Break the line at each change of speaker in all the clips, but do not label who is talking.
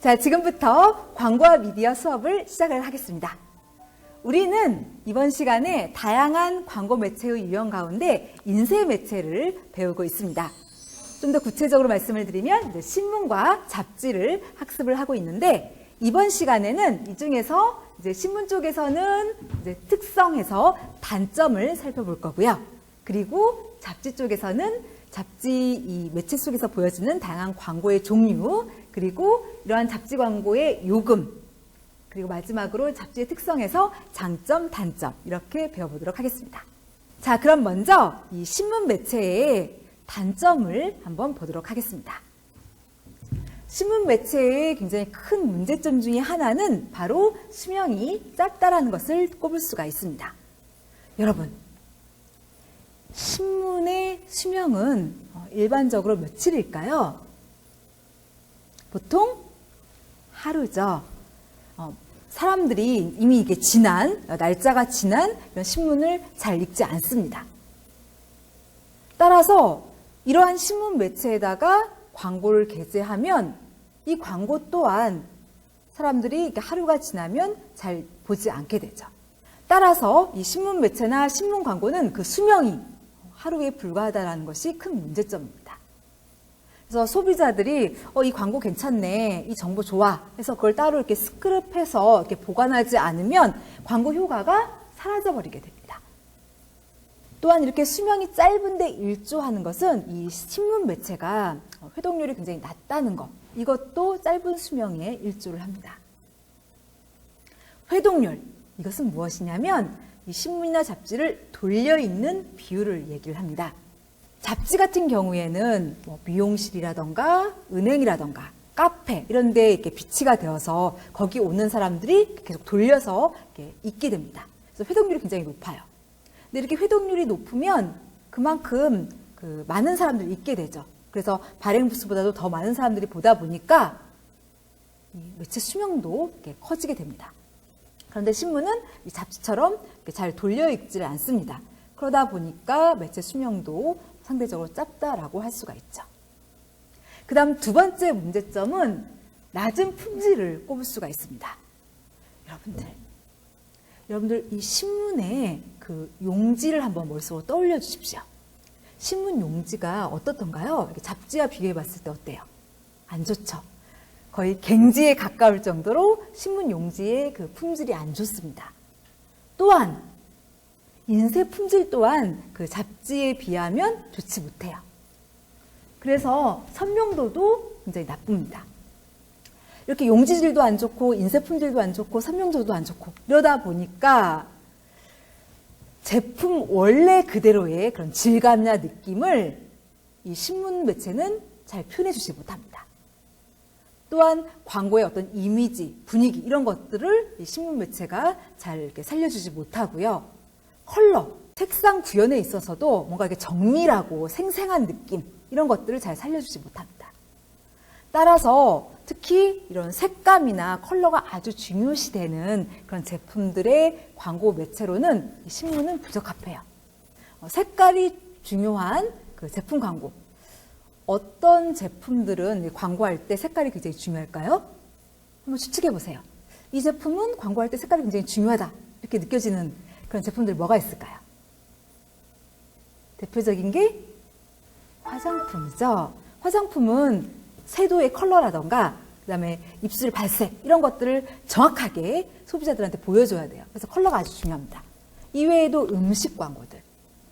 자, 지금부터 광고와 미디어 수업을 시작을 하겠습니다. 우리는 이번 시간에 다양한 광고 매체의 유형 가운데 인쇄 매체를 배우고 있습니다. 좀 더 구체적으로 말씀을 드리면 이제 신문과 잡지를 학습을 하고 있는데, 이번 시간에는 이 중에서 이제 신문 쪽에서는 이제 특성에서 단점을 살펴볼 거고요. 그리고 잡지 쪽에서는 잡지 이 매체 속에서 보여지는 다양한 광고의 종류, 그리고 이러한 잡지 광고의 요금, 그리고 마지막으로 잡지의 특성에서 장점, 단점 이렇게 배워보도록 하겠습니다. 자, 그럼 먼저 이 신문 매체의 단점을 한번 보도록 하겠습니다. 신문 매체의 굉장히 큰 문제점 중에 하나는 바로 수명이 짧다라는 것을 꼽을 수가 있습니다. 여러분, 신문의 수명은 일반적으로 며칠일까요? 보통 하루죠. 사람들이 이미 이게 날짜가 지난 이런 신문을 잘 읽지 않습니다. 따라서 이러한 신문 매체에다가 광고를 게재하면 이 광고 또한 사람들이 하루가 지나면 잘 보지 않게 되죠. 따라서 이 신문 매체나 신문 광고는 그 수명이 하루에 불과하다는 것이 큰 문제점입니다. 그래서 소비자들이 이 광고 괜찮네, 이 정보 좋아 해서 그걸 따로 이렇게 스크랩해서 이렇게 보관하지 않으면 광고 효과가 사라져버리게 됩니다. 또한 이렇게 수명이 짧은데 일조하는 것은 이 신문 매체가 회독률이 굉장히 낮다는 것, 이것도 짧은 수명에 일조를 합니다. 회독률, 이것은 무엇이냐면 이 신문이나 잡지를 돌려 읽는 비율을 얘기를 합니다. 잡지 같은 경우에는 미용실이라던가 은행이라던가 카페 이런 데 이렇게 비치가 되어서 거기 오는 사람들이 계속 돌려서 이렇게 읽게 됩니다. 그래서 회독률이 굉장히 높아요. 근데 이렇게 회독률이 높으면 그만큼 많은 사람들이 읽게 되죠. 그래서 발행 부수보다도 더 많은 사람들이 보다 보니까 이 매체 수명도 이렇게 커지게 됩니다. 그런데 신문은 이 잡지처럼 잘 돌려 읽지를 않습니다. 그러다 보니까 매체 수명도 상대적으로 짧다라고 할 수가 있죠. 그 다음 두 번째 문제점은 낮은 품질을 꼽을 수가 있습니다. 여러분들 이 신문의 그 용지를 한번 머릿속으로 떠올려 주십시오. 신문 용지가 어떻던가요? 잡지와 비교해 봤을 때 어때요? 안 좋죠. 거의 갱지에 가까울 정도로 신문 용지의 그 품질이 안 좋습니다. 또한 인쇄 품질 또한 그 잡지에 비하면 좋지 못해요. 그래서 선명도도 굉장히 나쁩니다. 이렇게 용지질도 안 좋고 인쇄 품질도 안 좋고 선명도도 안 좋고 이러다 보니까 제품 원래 그대로의 그런 질감이나 느낌을 이 신문 매체는 잘 표현해 주지 못합니다. 또한 광고의 어떤 이미지, 분위기 이런 것들을 이 신문 매체가 잘 이렇게 살려주지 못하고요. 컬러, 색상 구현에 있어서도 뭔가 이렇게 정밀하고 생생한 느낌 이런 것들을 잘 살려주지 못합니다. 따라서 특히 이런 색감이나 컬러가 아주 중요시되는 그런 제품들의 광고 매체로는 이 신문은 부적합해요. 색깔이 중요한 그 제품 광고. 어떤 제품들은 광고할 때 색깔이 굉장히 중요할까요? 한번 추측해 보세요. 이 제품은 광고할 때 색깔이 굉장히 중요하다 이렇게 느껴지는 그런 제품들이 뭐가 있을까요? 대표적인 게 화장품이죠. 화장품은 세도의 컬러라던가 그다음에 입술 발색 이런 것들을 정확하게 소비자들한테 보여줘야 돼요. 그래서 컬러가 아주 중요합니다. 이외에도 음식 광고들,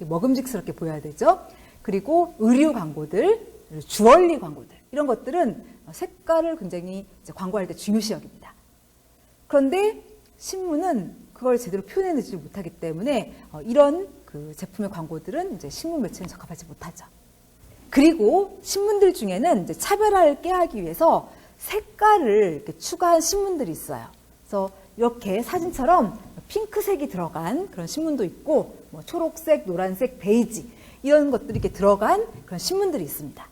먹음직스럽게 보여야 되죠. 그리고 의류 광고들, 주얼리 광고들 이런 것들은 색깔을 굉장히 광고할 때 중요시 여깁니다. 그런데 신문은 그걸 제대로 표현해내지 못하기 때문에 이런 그 제품의 광고들은 이제 신문 매체는 적합하지 못하죠. 그리고 신문들 중에는 이제 차별화를 꾀하기 위해서 색깔을 이렇게 추가한 신문들이 있어요. 그래서 이렇게 사진처럼 핑크색이 들어간 그런 신문도 있고, 초록색, 노란색, 베이지 이런 것들이 이렇게 들어간 그런 신문들이 있습니다.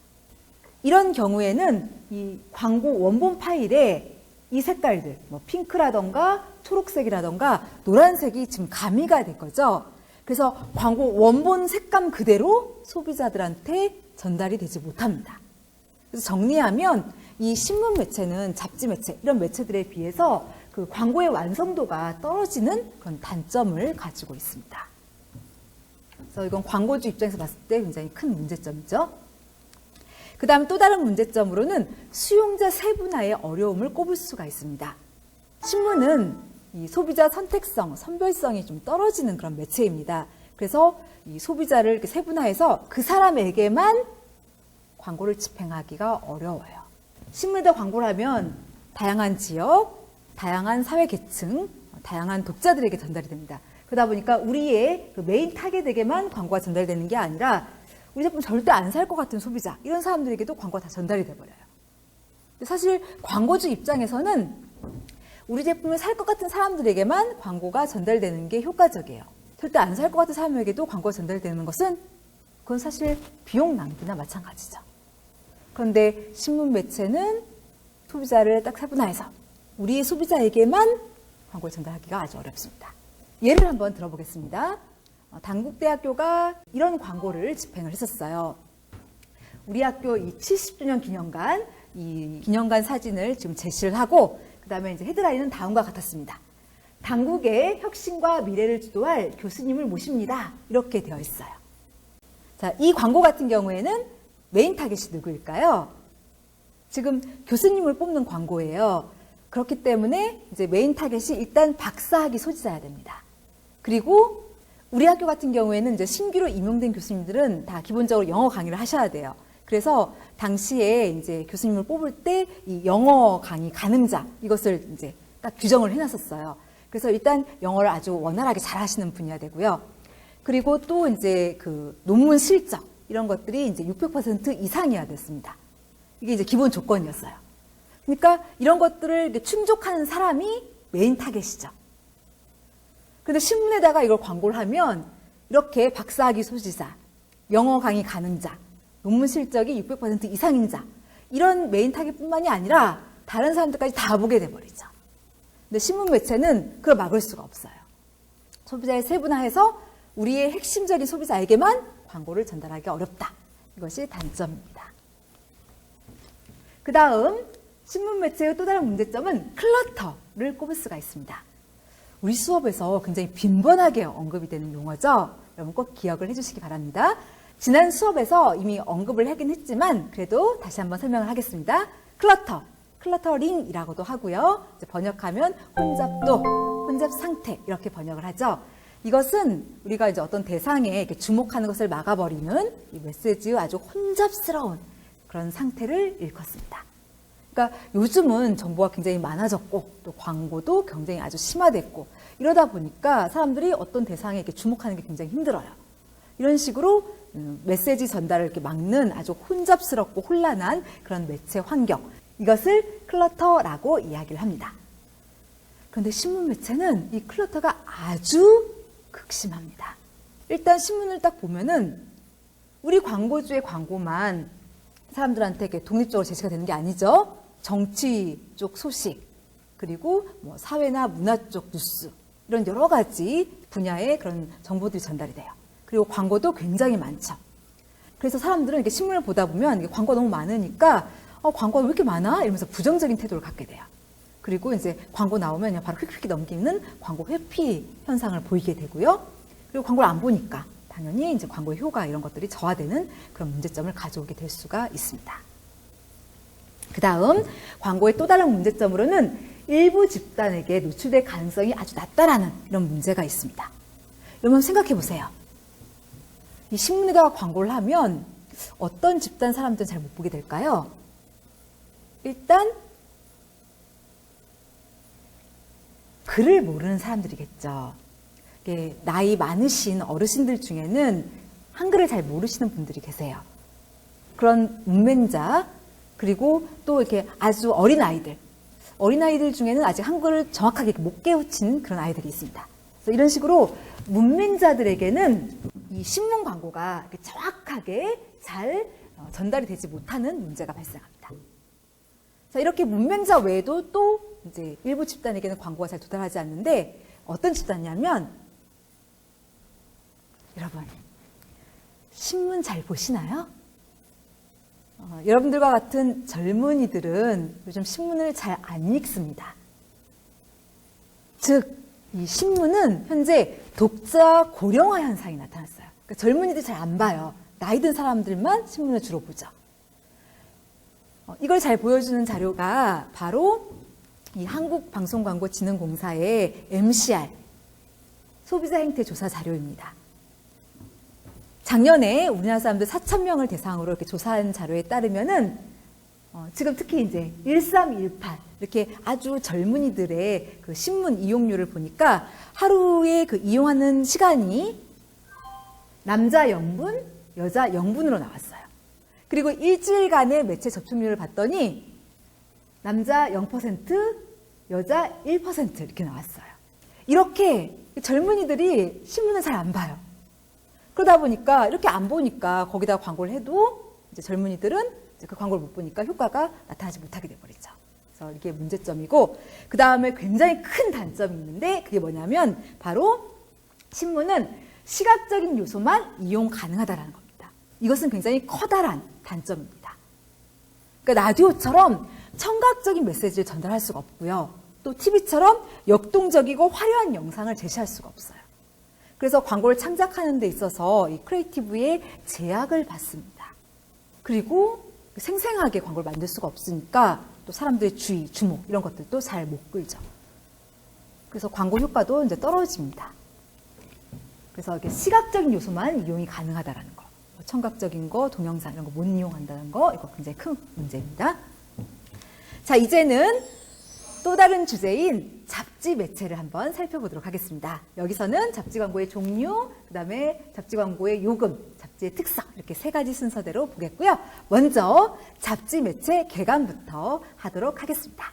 이런 경우에는 이 광고 원본 파일에 이 색깔들, 핑크라던가 초록색이라던가 노란색이 지금 가미가 된 거죠. 그래서 광고 원본 색감 그대로 소비자들한테 전달이 되지 못합니다. 그래서 정리하면 이 신문 매체는 잡지 매체, 이런 매체들에 비해서 그 광고의 완성도가 떨어지는 그런 단점을 가지고 있습니다. 그래서 이건 광고주 입장에서 봤을 때 굉장히 큰 문제점이죠. 그 다음 또 다른 문제점으로는 수용자 세분화의 어려움을 꼽을 수가 있습니다. 신문은 이 소비자 선택성, 선별성이 좀 떨어지는 그런 매체입니다. 그래서 이 소비자를 이렇게 세분화해서 그 사람에게만 광고를 집행하기가 어려워요. 신문에다 광고를 하면 다양한 지역, 다양한 사회 계층, 다양한 독자들에게 전달이 됩니다. 그러다 보니까 우리의 그 메인 타겟에게만 광고가 전달되는 게 아니라 우리 제품 절대 안 살 것 같은 소비자, 이런 사람들에게도 광고가 다 전달이 돼버려요. 사실 광고주 입장에서는 우리 제품을 살 것 같은 사람들에게만 광고가 전달되는 게 효과적이에요. 절대 안 살 것 같은 사람에게도 광고가 전달되는 것은 그건 사실 비용 낭비나 마찬가지죠. 그런데 신문 매체는 소비자를 딱 세분화해서 우리의 소비자에게만 광고를 전달하기가 아주 어렵습니다. 예를 한번 들어보겠습니다. 단국대학교가 이런 광고를 집행을 했었어요. 우리 학교 이 70주년 기념관, 이 기념관 사진을 지금 제시를 하고, 그 다음에 이제 헤드라인은 다음과 같았습니다. 단국의 혁신과 미래를 주도할 교수님을 모십니다. 이렇게 되어 있어요. 자, 이 광고 같은 경우에는 메인 타겟이 누구일까요? 지금 교수님을 뽑는 광고예요. 그렇기 때문에 이제 메인 타겟이 일단 박사학위 소지자여야 됩니다. 그리고 우리 학교 같은 경우에는 이제 신규로 임용된 교수님들은 다 기본적으로 영어 강의를 하셔야 돼요. 그래서 당시에 이제 교수님을 뽑을 때 이 영어 강의 가늠자, 이것을 이제 딱 규정을 해놨었어요. 그래서 일단 영어를 아주 원활하게 잘 하시는 분이어야 되고요. 그리고 또 이제 그 논문 실적, 이런 것들이 이제 600% 이상이어야 됐습니다. 이게 이제 기본 조건이었어요. 그러니까 이런 것들을 충족하는 사람이 메인 타겟이죠. 근데 신문에다가 이걸 광고를 하면 이렇게 박사학위 소지자, 영어 강의 가능자, 논문 실적이 600% 이상인 자, 이런 메인 타겟뿐만이 아니라 다른 사람들까지 다 보게 돼버리죠. 근데 신문 매체는 그걸 막을 수가 없어요. 소비자의 세분화해서 우리의 핵심적인 소비자에게만 광고를 전달하기 어렵다. 이것이 단점입니다. 그 다음 신문 매체의 또 다른 문제점은 클러터를 꼽을 수가 있습니다. 우리 수업에서 굉장히 빈번하게 언급이 되는 용어죠. 여러분 꼭 기억을 해주시기 바랍니다. 지난 수업에서 이미 언급을 하긴 했지만 그래도 다시 한번 설명을 하겠습니다. 클러터, 클러터링이라고도 하고요. 이제 번역하면 혼잡도, 혼잡 상태 이렇게 번역을 하죠. 이것은 우리가 이제 어떤 대상에 이렇게 주목하는 것을 막아버리는 이 메시지의 아주 혼잡스러운 그런 상태를 일컫습니다. 그러니까 요즘은 정보가 굉장히 많아졌고 또 광고도 경쟁이 아주 심화됐고 이러다 보니까 사람들이 어떤 대상에 이렇게 주목하는 게 굉장히 힘들어요. 이런 식으로 메시지 전달을 이렇게 막는 아주 혼잡스럽고 혼란한 그런 매체 환경, 이것을 클러터라고 이야기를 합니다. 그런데 신문 매체는 이 클러터가 아주 극심합니다. 일단 신문을 딱 보면은 우리 광고주의 광고만 사람들한테 이렇게 독립적으로 제시가 되는 게 아니죠. 정치 쪽 소식, 그리고 뭐 사회나 문화 쪽 뉴스, 이런 여러 가지 분야의 그런 정보들이 전달이 돼요. 그리고 광고도 굉장히 많죠. 그래서 사람들은 이렇게 신문을 보다 보면 이게 광고가 너무 많으니까 광고가 왜 이렇게 많아? 이러면서 부정적인 태도를 갖게 돼요. 그리고 이제 광고 나오면 그냥 바로 휙휙 넘기는 광고 회피 현상을 보이게 되고요. 그리고 광고를 안 보니까 당연히 이제 광고의 효과 이런 것들이 저하되는 그런 문제점을 가져오게 될 수가 있습니다. 그 다음 광고의 또 다른 문제점으로는 일부 집단에게 노출될 가능성이 아주 낮다라는 이런 문제가 있습니다. 여러분 생각해 보세요. 이 신문에다가 광고를 하면 어떤 집단 사람들은 잘 못 보게 될까요? 일단 글을 모르는 사람들이겠죠. 나이 많으신 어르신들 중에는 한글을 잘 모르시는 분들이 계세요. 그런 문맹자, 그리고 또 이렇게 아주 어린아이들 중에는 아직 한글을 정확하게 못 깨우친 그런 아이들이 있습니다. 그래서 이런 식으로 문맹자들에게는 이 신문 광고가 정확하게 잘 전달이 되지 못하는 문제가 발생합니다. 자, 이렇게 문맹자 외에도 또 이제 일부 집단에게는 광고가 잘 도달하지 않는데 어떤 집단이냐면 여러분 신문 잘 보시나요? 여러분들과 같은 젊은이들은 요즘 신문을 잘 안 읽습니다. 즉, 이 신문은 현재 독자 고령화 현상이 나타났어요. 그러니까 젊은이들이 잘 안 봐요. 나이 든 사람들만 신문을 주로 보죠. 이걸 잘 보여주는 자료가 바로 이 한국방송광고진흥공사의 MCR, 소비자 행태 조사 자료입니다. 작년에 우리나라 사람들 4,000명을 대상으로 이렇게 조사한 자료에 따르면은 지금 특히 이제 1318 이렇게 아주 젊은이들의 그 신문 이용률을 보니까 하루에 그 이용하는 시간이 남자 0분, 여자 0분으로 나왔어요. 그리고 일주일간의 매체 접촉률을 봤더니 남자 0%, 여자 1% 이렇게 나왔어요. 이렇게 젊은이들이 신문을 잘 안 봐요. 그러다 보니까 이렇게 안 보니까 거기다 광고를 해도 이제 젊은이들은 이제 그 광고를 못 보니까 효과가 나타나지 못하게 돼버리죠. 그래서 이게 문제점이고, 그 다음에 굉장히 큰 단점이 있는데 그게 뭐냐면 바로 신문은 시각적인 요소만 이용 가능하다는 겁니다. 이것은 굉장히 커다란 단점입니다. 그러니까 라디오처럼 청각적인 메시지를 전달할 수가 없고요. 또 TV처럼 역동적이고 화려한 영상을 제시할 수가 없어요. 그래서 광고를 창작하는 데 있어서 이 크리에이티브의 제약을 받습니다. 그리고 생생하게 광고를 만들 수가 없으니까 또 사람들의 주의, 주목 이런 것들도 잘 못 끌죠. 그래서 광고 효과도 이제 떨어집니다. 그래서 이렇게 시각적인 요소만 이용이 가능하다라는 거, 청각적인 거, 동영상 이런 거 못 이용한다는 거, 이거 굉장히 큰 문제입니다. 자, 이제는 또 다른 주제인 잡지 매체를 한번 살펴보도록 하겠습니다. 여기서는 잡지 광고의 종류, 그 다음에 잡지 광고의 요금, 잡지의 특성 이렇게 세 가지 순서대로 보겠고요. 먼저 잡지 매체 개관부터 하도록 하겠습니다.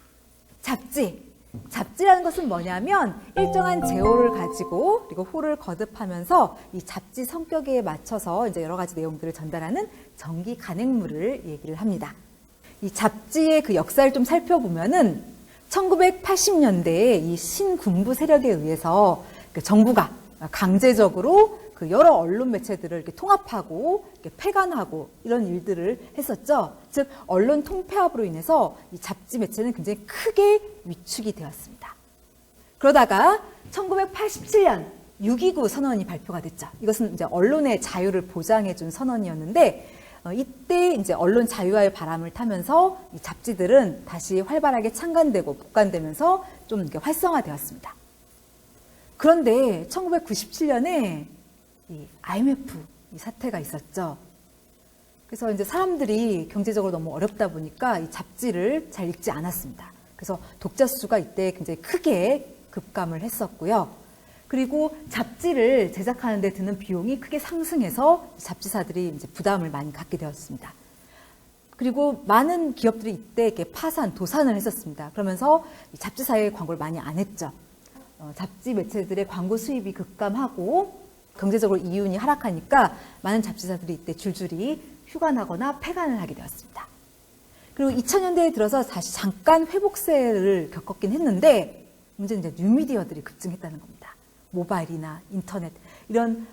잡지라는 것은 뭐냐면 일정한 제호를 가지고 그리고 호를 거듭하면서 이 잡지 성격에 맞춰서 이제 여러 가지 내용들을 전달하는 정기 간행물을 얘기를 합니다. 이 잡지의 그 역사를 좀 살펴보면은 1980년대에 이 신군부 세력에 의해서 정부가 강제적으로 그 여러 언론 매체들을 이렇게 통합하고 이렇게 폐간하고 이런 일들을 했었죠. 즉 언론 통폐합으로 인해서 이 잡지 매체는 굉장히 크게 위축이 되었습니다. 그러다가 1987년 6.29 선언이 발표가 됐죠. 이것은 이제 언론의 자유를 보장해준 선언이었는데 이때 이제 언론 자유화의 바람을 타면서 이 잡지들은 다시 활발하게 창간되고 복간되면서 좀 이렇게 활성화되었습니다. 그런데 1997년에 이 IMF 이 사태가 있었죠. 그래서 이제 사람들이 경제적으로 너무 어렵다 보니까 이 잡지를 잘 읽지 않았습니다. 그래서 독자 수가 이때 굉장히 크게 급감을 했었고요. 그리고 잡지를 제작하는 데 드는 비용이 크게 상승해서 잡지사들이 이제 부담을 많이 갖게 되었습니다. 그리고 많은 기업들이 이때 이렇게 파산, 도산을 했었습니다. 그러면서 잡지사의 광고를 많이 안 했죠. 잡지 매체들의 광고 수입이 급감하고 경제적으로 이윤이 하락하니까 많은 잡지사들이 이때 줄줄이 휴관하거나 폐간을 하게 되었습니다. 그리고 2000년대에 들어서 다시 잠깐 회복세를 겪었긴 했는데 문제는 이제 뉴미디어들이 급증했다는 겁니다. 모바일이나 인터넷 이런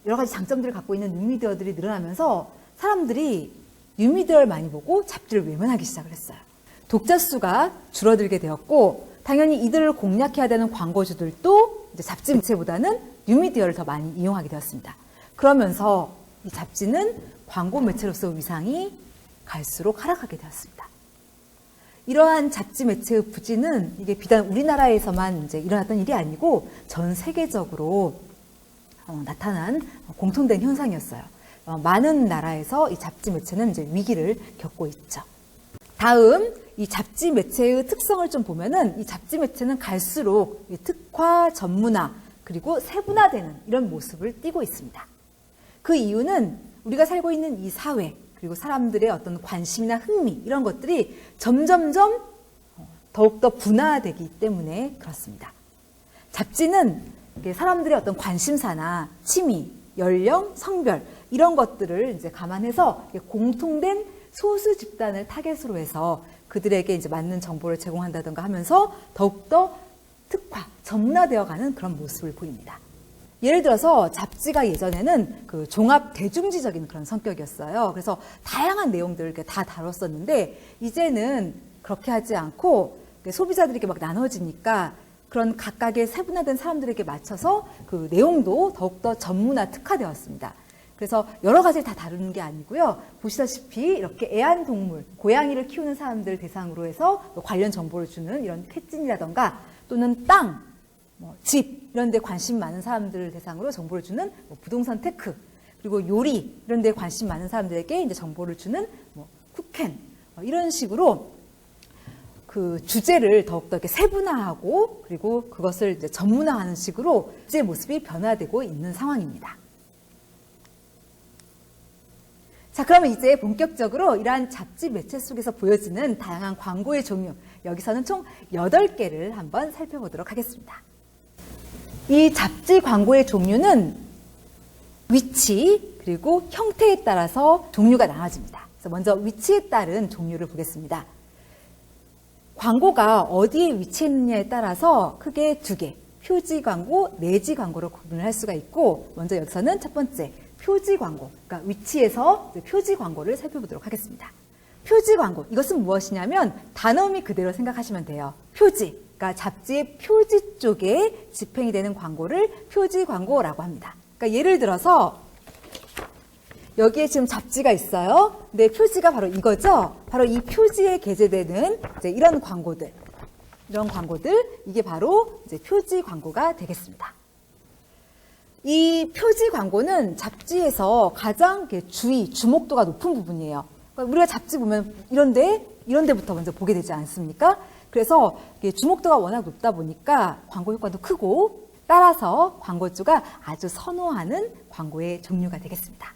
여러 가지 장점들을 갖고 있는 뉴미디어들이 늘어나면서 사람들이 뉴미디어를 많이 보고 잡지를 외면하기 시작을 했어요. 독자 수가 줄어들게 되었고 당연히 이들을 공략해야 되는 광고주들도 이제 잡지 매체보다는 뉴미디어를 더 많이 이용하게 되었습니다. 그러면서 이 잡지는 광고 매체로서 위상이 갈수록 하락하게 되었습니다. 이러한 잡지 매체의 부진은 이게 비단 우리나라에서만 이제 일어났던 일이 아니고 전 세계적으로 나타난 공통된 현상이었어요. 많은 나라에서 이 잡지 매체는 이제 위기를 겪고 있죠. 다음 이 잡지 매체의 특성을 좀 보면은 이 잡지 매체는 갈수록 특화, 전문화 그리고 세분화되는 이런 모습을 띠고 있습니다. 그 이유는 우리가 살고 있는 이 사회 그리고 사람들의 어떤 관심이나 흥미 이런 것들이 점점점 더욱더 분화되기 때문에 그렇습니다. 잡지는 사람들의 어떤 관심사나 취미, 연령, 성별 이런 것들을 이제 감안해서 공통된 소수 집단을 타겟으로 해서 그들에게 이제 맞는 정보를 제공한다든가 하면서 더욱더 특화, 전문화되어 가는 그런 모습을 보입니다. 예를 들어서 잡지가 예전에는 그 종합 대중지적인 그런 성격이었어요. 그래서 다양한 내용들을 이렇게 다 다뤘었는데 이제는 그렇게 하지 않고 소비자들에게 막 나눠지니까 그런 각각의 세분화된 사람들에게 맞춰서 그 내용도 더욱더 전문화 특화되었습니다. 그래서 여러 가지를 다 다루는 게 아니고요. 보시다시피 이렇게 애완동물, 고양이를 키우는 사람들 대상으로 해서 관련 정보를 주는 이런 캣진이라던가 또는 땅, 집 이런 데 관심 많은 사람들을 대상으로 정보를 주는 부동산 테크, 그리고 요리 이런 데 관심 많은 사람들에게 이제 정보를 주는 쿠켄 이런 식으로 그 주제를 더욱더 이렇게 세분화하고 그리고 그것을 이제 전문화하는 식으로 주제 모습이 변화되고 있는 상황입니다. 자, 그러면 이제 본격적으로 이러한 잡지 매체 속에서 보여지는 다양한 광고의 종류, 여기서는 총 8개를 한번 살펴보도록 하겠습니다. 이 잡지 광고의 종류는 위치 그리고 형태에 따라서 종류가 나눠집니다. 그래서 먼저 위치에 따른 종류를 보겠습니다. 광고가 어디에 위치했느냐에 따라서 크게 2개, 표지 광고, 내지 광고로 구분을 할 수가 있고, 먼저 여기서는 첫 번째 표지 광고, 그러니까 위치에서 표지 광고를 살펴보도록 하겠습니다. 표지 광고, 이것은 무엇이냐면 단어미 그대로 생각하시면 돼요. 표지, 그러니까 잡지의 표지 쪽에 집행이 되는 광고를 표지 광고라고 합니다. 그러니까 예를 들어서 여기에 지금 잡지가 있어요. 근데 표지가 바로 이거죠. 바로 이 표지에 게재되는 이제 이런 광고들, 이게 바로 이제 표지 광고가 되겠습니다. 이 표지 광고는 잡지에서 가장 주목도가 높은 부분이에요. 그러니까 우리가 잡지 보면 이런 데부터 먼저 보게 되지 않습니까? 그래서 주목도가 워낙 높다 보니까 광고 효과도 크고, 따라서 광고주가 아주 선호하는 광고의 종류가 되겠습니다.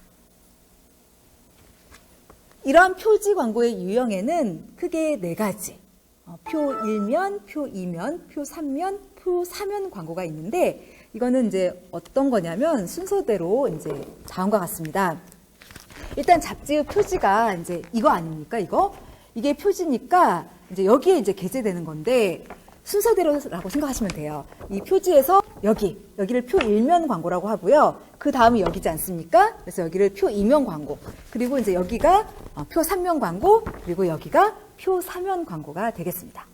이러한 표지 광고의 유형에는 크게 4가지, 표 1면, 표 2면, 표 3면, 표 4면 광고가 있는데, 이거는 이제 어떤 거냐면 순서대로 이제 다음과 같습니다. 일단 잡지의 표지가 이제 이거 아닙니까? 이게 표지니까 이제 여기에 이제 게재되는 건데, 순서대로라고 생각하시면 돼요. 이 표지에서 여기를 표 1면 광고라고 하고요. 그 다음이 여기지 않습니까? 그래서 여기를 표 2면 광고, 그리고 이제 여기가 표 3면 광고, 그리고 여기가 표 4면 광고가 되겠습니다.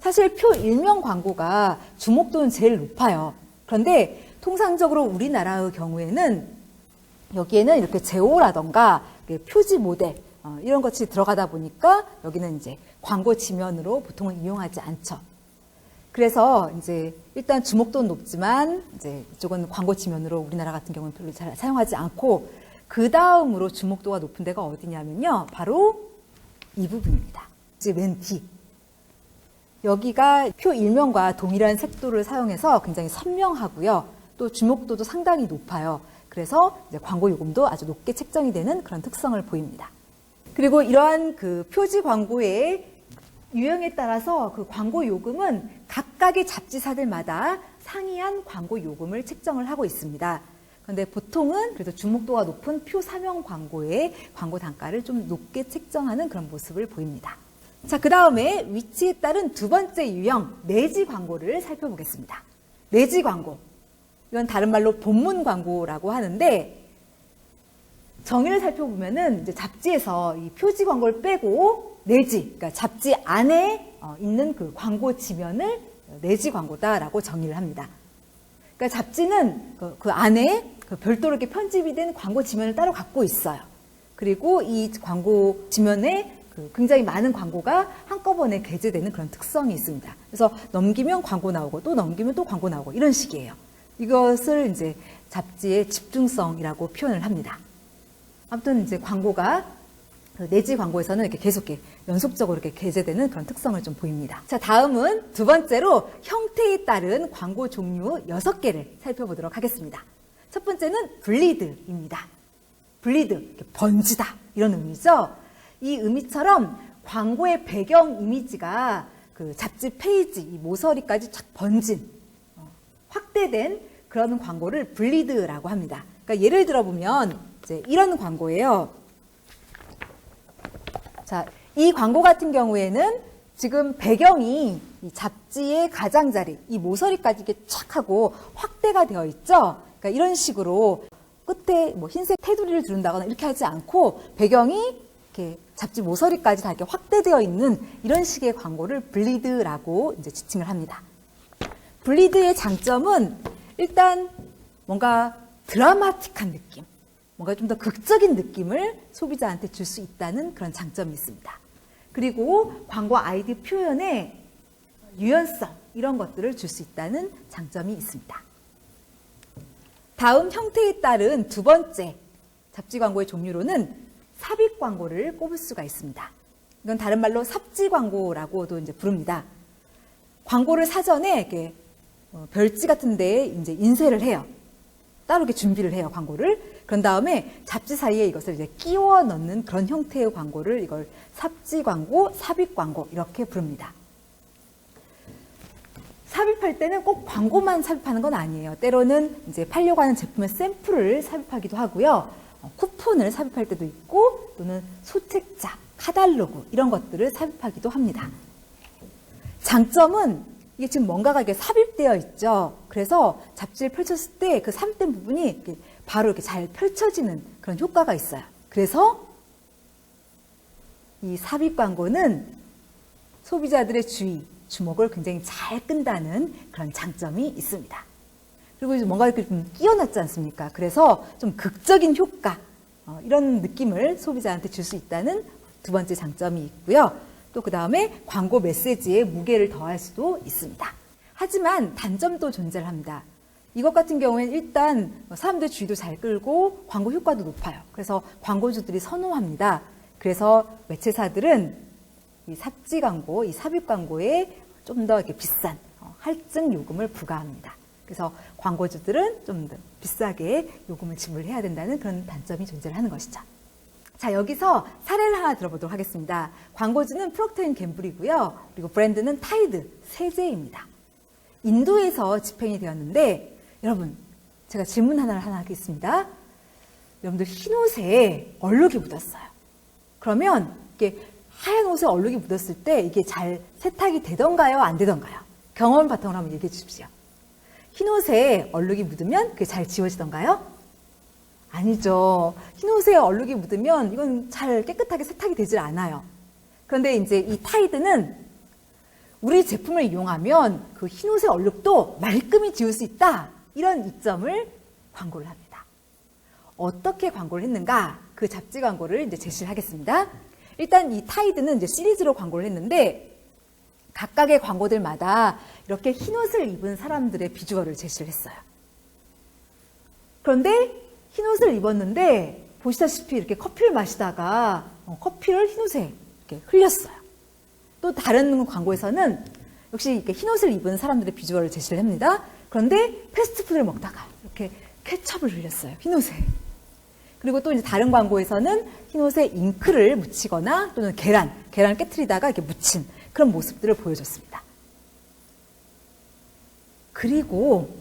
사실 표 1면 광고가 주목도는 제일 높아요. 그런데 통상적으로 우리나라의 경우에는 여기에는 이렇게 제호라던가 표지 모델 이런 것이 들어가다 보니까 여기는 이제 광고 지면으로 보통은 이용하지 않죠. 그래서 이제 일단 주목도는 높지만 이제 이쪽은 광고 지면으로 우리나라 같은 경우는 별로 잘 사용하지 않고, 그 다음으로 주목도가 높은 데가 어디냐면요, 바로 이 부분입니다. 이제 맨 뒤. 여기가 표 1면과 동일한 색도를 사용해서 굉장히 선명하고요. 또 주목도도 상당히 높아요. 그래서 이제 광고 요금도 아주 높게 책정이 되는 그런 특성을 보입니다. 그리고 이러한 그 표지 광고의 유형에 따라서 그 광고 요금은 각각의 잡지사들마다 상이한 광고 요금을 책정을 하고 있습니다. 그런데 보통은 그래도 주목도가 높은 표 4면 광고의 광고 단가를 좀 높게 책정하는 그런 모습을 보입니다. 자, 그 다음에 위치에 따른 두 번째 유형, 내지 광고를 살펴보겠습니다. 내지 광고. 이건 다른 말로 본문 광고라고 하는데, 정의를 살펴보면은 이제 잡지에서 이 표지 광고를 빼고 내지, 그러니까 잡지 안에 있는 그 광고 지면을 내지 광고다라고 정의를 합니다. 그러니까 잡지는 그 안에 그 별도로 이렇게 편집이 된 광고 지면을 따로 갖고 있어요. 그리고 이 광고 지면에 굉장히 많은 광고가 한꺼번에 게재되는 그런 특성이 있습니다. 그래서 넘기면 광고 나오고 또 넘기면 또 광고 나오고 이런 식이에요. 이것을 이제 잡지의 집중성이라고 표현을 합니다. 아무튼 이제 광고가 내지 광고에서는 이렇게 계속 연속적으로 이렇게 게재되는 그런 특성을 좀 보입니다. 자, 다음은 두 번째로 형태에 따른 광고 종류 6개를 살펴보도록 하겠습니다. 첫 번째는 블리드입니다. 블리드, 번지다 이런 의미죠. 이 의미처럼 광고의 배경 이미지가 그 잡지 페이지, 이 모서리까지 착 번진, 확대된 그런 광고를 블리드라고 합니다. 그러니까 예를 들어보면 이제 이런 광고예요. 자, 이 광고 같은 경우에는 지금 배경이 이 잡지의 가장자리, 이 모서리까지 이렇게 촥 하고 확대가 되어 있죠. 그러니까 이런 식으로 끝에 뭐 흰색 테두리를 두른다거나 이렇게 하지 않고 배경이 이렇게 잡지 모서리까지 다 이렇게 확대되어 있는 이런 식의 광고를 블리드라고 이제 지칭을 합니다. 블리드의 장점은 일단 뭔가 드라마틱한 느낌, 뭔가 좀 더 극적인 느낌을 소비자한테 줄 수 있다는 그런 장점이 있습니다. 그리고 광고 아이디 표현에 유연성 이런 것들을 줄 수 있다는 장점이 있습니다. 다음 형태에 따른 두 번째 잡지 광고의 종류로는 삽입 광고를 꼽을 수가 있습니다. 이건 다른 말로 삽지 광고라고도 이제 부릅니다. 광고를 사전에 이렇게 별지 같은 데에 이제 인쇄를 해요. 따로 이렇게 준비를 해요, 광고를. 그런 다음에 잡지 사이에 이것을 이제 끼워 넣는 그런 형태의 광고를 이걸 삽지 광고, 삽입 광고 이렇게 부릅니다. 삽입할 때는 꼭 광고만 삽입하는 건 아니에요. 때로는 이제 팔려고 하는 제품의 샘플을 삽입하기도 하고요. 쿠폰을 삽입할 때도 있고 또는 소책자, 카탈로그 이런 것들을 삽입하기도 합니다. 장점은 이게 지금 뭔가가 이렇게 삽입되어 있죠. 그래서 잡지를 펼쳤을 때 그 삽입된 부분이 이렇게 바로 이렇게 잘 펼쳐지는 그런 효과가 있어요. 그래서 이 삽입 광고는 소비자들의 주의, 주목을 굉장히 잘 끈다는 그런 장점이 있습니다. 그리고 이제 뭔가 이렇게 좀 끼워놨지 않습니까? 그래서 좀 극적인 효과, 이런 느낌을 소비자한테 줄 수 있다는 두 번째 장점이 있고요. 또 그 다음에 광고 메시지에 무게를 더할 수도 있습니다. 하지만 단점도 존재를 합니다. 이것 같은 경우에는 일단 사람들의 주의도 잘 끌고 광고 효과도 높아요. 그래서 광고주들이 선호합니다. 그래서 매체사들은 이 삽지 광고, 이 삽입 광고에 좀 더 이렇게 비싼 할증 요금을 부과합니다. 그래서 광고주들은 좀 더 비싸게 요금을 지불해야 된다는 그런 단점이 존재를 하는 것이죠. 자, 여기서 사례를 하나 들어보도록 하겠습니다. 광고주는 프록터&갬블이고요. 그리고 브랜드는 타이드, 세제입니다. 인도에서 집행이 되었는데 여러분, 제가 질문 하나 하겠습니다. 여러분들 흰 옷에 얼룩이 묻었어요. 그러면 이게 하얀 옷에 얼룩이 묻었을 때 이게 잘 세탁이 되던가요? 안 되던가요? 경험 바탕으로 한번 얘기해 주십시오. 흰 옷에 얼룩이 묻으면 그게 잘 지워지던가요? 아니죠. 흰 옷에 얼룩이 묻으면 이건 잘 깨끗하게 세탁이 되질 않아요. 그런데 이제 이 타이드는 우리 제품을 이용하면 그 흰 옷의 얼룩도 말끔히 지울 수 있다. 이런 이점을 광고를 합니다. 어떻게 광고를 했는가? 그 잡지 광고를 이제 제시를 하겠습니다. 일단 이 타이드는 이제 시리즈로 광고를 했는데 각각의 광고들마다 이렇게 흰 옷을 입은 사람들의 비주얼을 제시를 했어요. 그런데 흰 옷을 입었는데 보시다시피 이렇게 커피를 마시다가 커피를 흰 옷에 이렇게 흘렸어요. 또 다른 광고에서는 역시 이렇게 흰 옷을 입은 사람들의 비주얼을 제시를 합니다. 그런데 패스트푸드를 먹다가 이렇게 케첩을 흘렸어요. 흰 옷에. 그리고 또 이제 다른 광고에서는 흰 옷에 잉크를 묻히거나 또는 계란을 깨트리다가 이렇게 묻힌 그런 모습들을 보여줬습니다. 그리고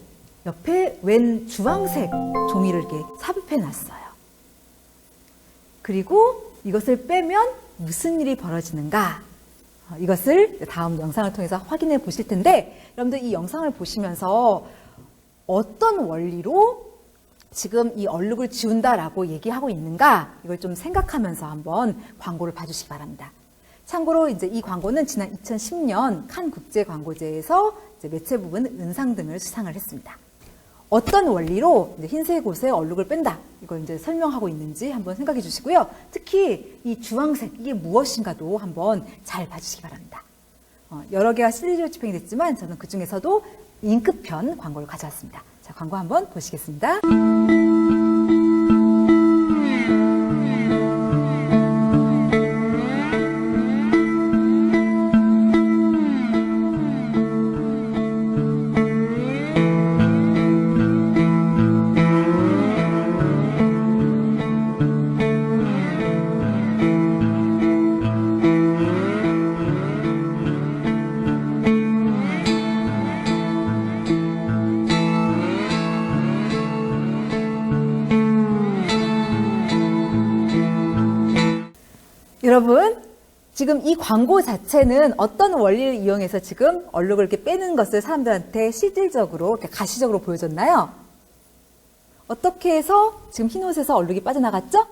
옆에 웬 주황색 종이를 이렇게 삽입해 놨어요. 그리고 이것을 빼면 무슨 일이 벌어지는가? 이것을 다음 영상을 통해서 확인해 보실 텐데 여러분들 이 영상을 보시면서 어떤 원리로 지금 이 얼룩을 지운다라고 얘기하고 있는가? 이걸 좀 생각하면서 한번 광고를 봐주시기 바랍니다. 참고로 이제 이 광고는 지난 2010년 칸 국제광고제에서 이제 매체 부분 은상등을 수상을 했습니다. 어떤 원리로 이제 흰색 옷에 얼룩을 뺀다. 이걸 이제 설명하고 있는지 한번 생각해 주시고요. 특히 이 주황색, 이게 무엇인가도 한번 잘 봐주시기 바랍니다. 여러 개가 시리즈로 집행이 됐지만 저는 그 중에서도 잉크편 광고를 가져왔습니다. 자, 광고 한번 보시겠습니다. 여러분, 지금 이 광고 자체는 어떤 원리를 이용해서 지금 얼룩을 이렇게 빼는 것을 사람들한테 실질적으로, 이렇게 가시적으로 보여줬나요? 어떻게 해서 지금 흰 옷에서 얼룩이 빠져나갔죠?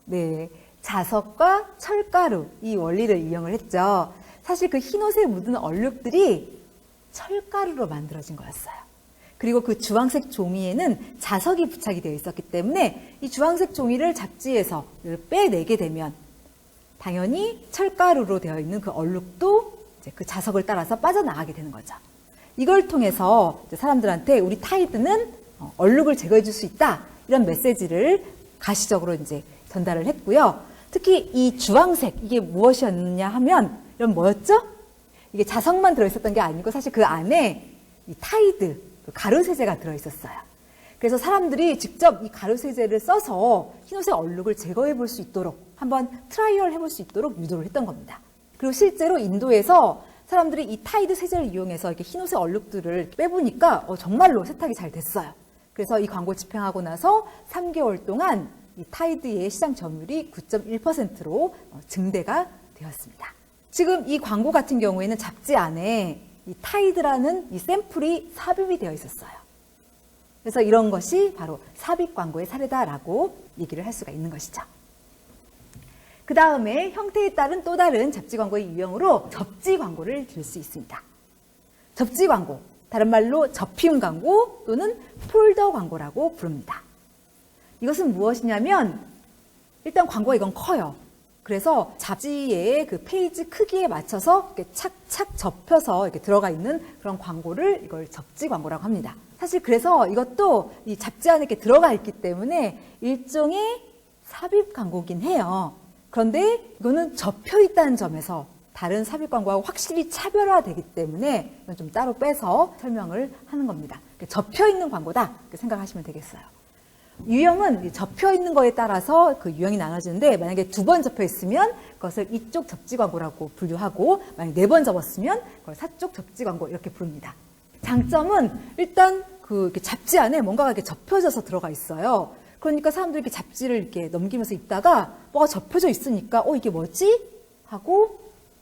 네, 자석과 철가루, 이 원리를 이용을 했죠. 사실 그 흰 옷에 묻은 얼룩들이 철가루로 만들어진 거였어요. 그리고 그 주황색 종이에는 자석이 부착이 되어 있었기 때문에 이 주황색 종이를 잡지에서 빼내게 되면 당연히 철가루로 되어 있는 그 얼룩도 이제 그 자석을 따라서 빠져나가게 되는 거죠. 이걸 통해서 사람들한테 우리 타이드는 얼룩을 제거해 줄 수 있다, 이런 메시지를 가시적으로 이제 전달을 했고요. 특히 이 주황색, 이게 무엇이었느냐 하면 이런 뭐였죠? 이게 자석만 들어있었던 게 아니고 사실 그 안에 이 타이드, 가루 세제가 들어있었어요. 그래서 사람들이 직접 이 가루 세제를 써서 흰옷의 얼룩을 제거해 볼 수 있도록, 한번 트라이얼 해볼 수 있도록 유도를 했던 겁니다. 그리고 실제로 인도에서 사람들이 이 타이드 세제를 이용해서 이렇게 흰옷의 얼룩들을 빼보니까 정말로 세탁이 잘 됐어요. 그래서 이 광고 집행하고 나서 3개월 동안 이 타이드의 시장 점유율이 9.1%로 증대가 되었습니다. 지금 이 광고 같은 경우에는 잡지 안에 이 타이드라는 이 샘플이 삽입이 되어 있었어요. 그래서 이런 것이 바로 삽입 광고의 사례다라고 얘기를 할 수가 있는 것이죠. 그 다음에 형태에 따른 또 다른 잡지 광고의 유형으로 접지 광고를 들 수 있습니다. 접지 광고, 다른 말로 접힘 광고 또는 폴더 광고라고 부릅니다. 이것은 무엇이냐면 일단 광고가 이건 커요. 그래서 잡지의 그 페이지 크기에 맞춰서 이렇게 착착 접혀서 이렇게 들어가 있는 그런 광고를 이걸 접지 광고라고 합니다. 사실 그래서 이것도 이 잡지 안에 이렇게 들어가 있기 때문에 일종의 삽입 광고긴 해요. 그런데 이거는 접혀 있다는 점에서 다른 삽입 광고하고 확실히 차별화되기 때문에 이건 좀 따로 빼서 설명을 하는 겁니다. 접혀 있는 광고다, 이렇게 생각하시면 되겠어요. 유형은 접혀 있는 거에 따라서 그 유형이 나눠지는데, 만약에 2번 접혀 있으면 그것을 이쪽 접지 광고라고 분류하고, 만약에 4번 접었으면 그걸 4쪽 접지 광고 이렇게 부릅니다. 장점은 일단 그 잡지 안에 뭔가가 이렇게 접혀져서 들어가 있어요. 그러니까 사람들이 이렇게 잡지를 이렇게 넘기면서 읽다가 뭐가 접혀져 있으니까 이게 뭐지? 하고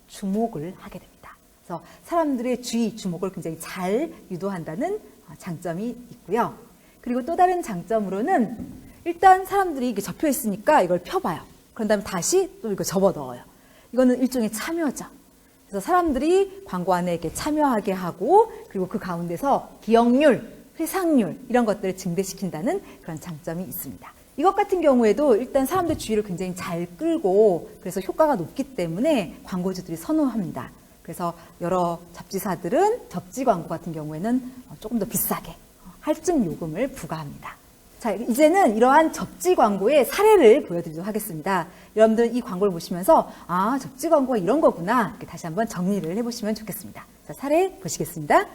주목을 하게 됩니다. 그래서 사람들의 주의, 주목을 굉장히 잘 유도한다는 장점이 있고요. 그리고 또 다른 장점으로는 일단 사람들이 이게 접혀 있으니까 이걸 펴봐요. 그런 다음에 다시 또 이거 접어 넣어요. 이거는 일종의 참여죠. 그래서 사람들이 광고 안에 이렇게 참여하게 하고, 그리고 그 가운데서 기억률, 회상률 이런 것들을 증대시킨다는 그런 장점이 있습니다. 이것 같은 경우에도 일단 사람들 주의를 굉장히 잘 끌고, 그래서 효과가 높기 때문에 광고주들이 선호합니다. 그래서 여러 잡지사들은 접지 광고 같은 경우에는 조금 더 비싸게 할증 요금을 부과합니다. 자, 이제는 이러한 접지 광고의 사례를 보여드리도록 하겠습니다. 여러분들 이 광고를 보시면서 접지 광고가 이런 거구나, 이렇게 다시 한번 정리를 해보시면 좋겠습니다. 자, 사례 보시겠습니다.